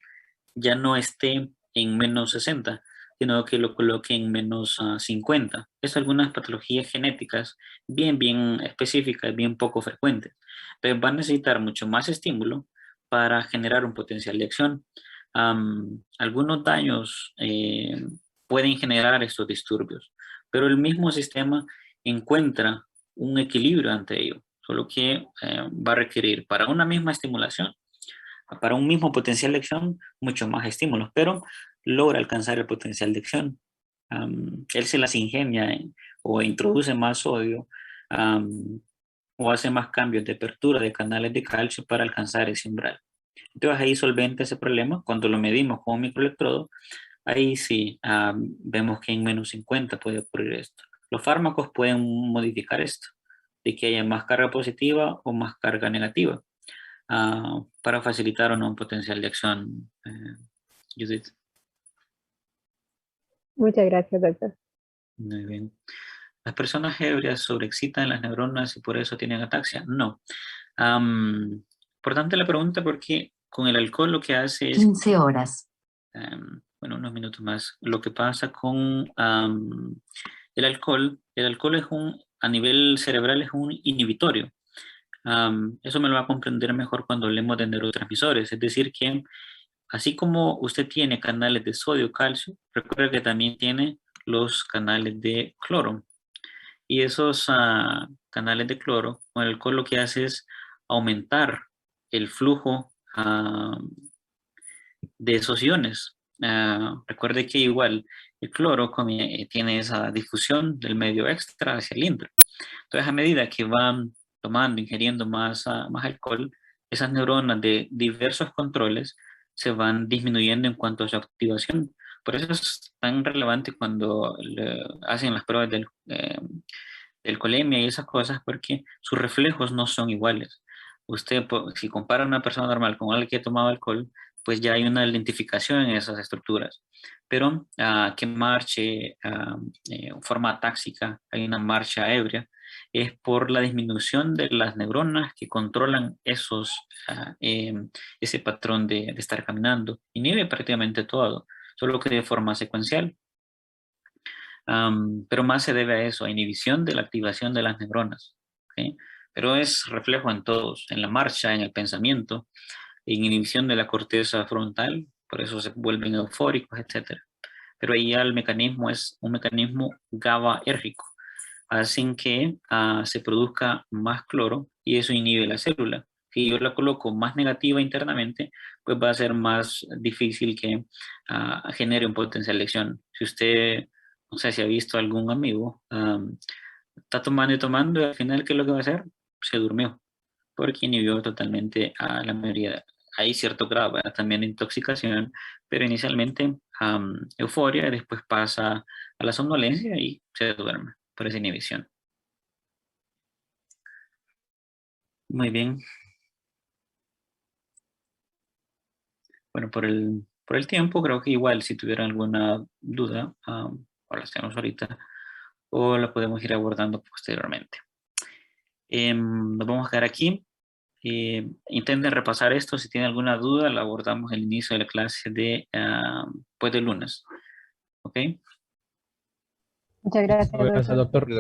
ya no esté en menos 60, sino que lo coloque en menos 50. Es algunas patologías genéticas bien específicas, bien poco frecuentes, pero van a necesitar mucho más estímulo para generar un potencial de acción. Algunos daños pueden generar estos disturbios, pero el mismo sistema encuentra un equilibrio ante ello, solo que va a requerir para una misma estimulación, para un mismo potencial de acción, mucho más estímulos, pero logra alcanzar el potencial de acción. Él se las ingenia o introduce más sodio o hace más cambios de apertura de canales de calcio para alcanzar ese umbral. Entonces ahí solventa ese problema. Cuando lo medimos con un microelectrodo, ahí sí vemos que en menos 50 puede ocurrir esto. Los fármacos pueden modificar esto, de que haya más carga positiva o más carga negativa, para facilitar o no un potencial de acción, Judith. Muchas gracias, doctor. Muy bien. ¿Las personas ebrias sobreexcitan las neuronas y por eso tienen ataxia? No. Importante la pregunta porque con el alcohol lo que hace es... 15 horas. Bueno, unos minutos más. Lo que pasa con el alcohol es a nivel cerebral es un inhibitorio. Eso me lo va a comprender mejor cuando hablemos de neurotransmisores. Es decir, que así como usted tiene canales de sodio, calcio, recuerda que también tiene los canales de cloro. Y esos canales de cloro, con el alcohol lo que hace es aumentar el flujo de esos iones. Recuerde que igual el cloro tiene esa difusión del medio extra hacia el intra. Entonces, a medida que van tomando, ingiriendo más alcohol, esas neuronas de diversos controles se van disminuyendo en cuanto a su activación. Por eso es tan relevante cuando hacen las pruebas del colemia y esas cosas, porque sus reflejos no son iguales. Usted, si compara a una persona normal con alguien que ha tomado alcohol, pues ya hay una identificación en esas estructuras. Pero que marche forma táxica, hay una marcha ebria, es por la disminución de las neuronas que controlan ese patrón de estar caminando. Inhibe prácticamente todo, solo que de forma secuencial. Pero más se debe a eso, a inhibición de la activación de las neuronas. ¿Okay? Pero es reflejo en todos, en la marcha, en el pensamiento, en inhibición de la corteza frontal, por eso se vuelven eufóricos, etc. Pero ahí ya el mecanismo es un mecanismo GABAérgico, hacen que se produzca más cloro y eso inhibe la célula. Si yo la coloco más negativa internamente, pues va a ser más difícil que genere un potencial de acción. Si usted, no sé si ha visto algún amigo, está tomando y tomando y al final, ¿qué es lo que va a hacer? Se durmió, porque inhibió totalmente a la mayoría. Hay cierto grado también de intoxicación, pero inicialmente euforia, después pasa a la somnolencia y se duerme por esa inhibición. Muy bien. Bueno, por el tiempo, creo que igual si tuvieran alguna duda, o la tenemos ahorita, o la podemos ir abordando posteriormente. Nos vamos a quedar aquí. Intenten repasar esto. Si tienen alguna duda, la abordamos al inicio de la clase de lunes. ¿Ok? Muchas gracias, Gracias, doctor. doctor.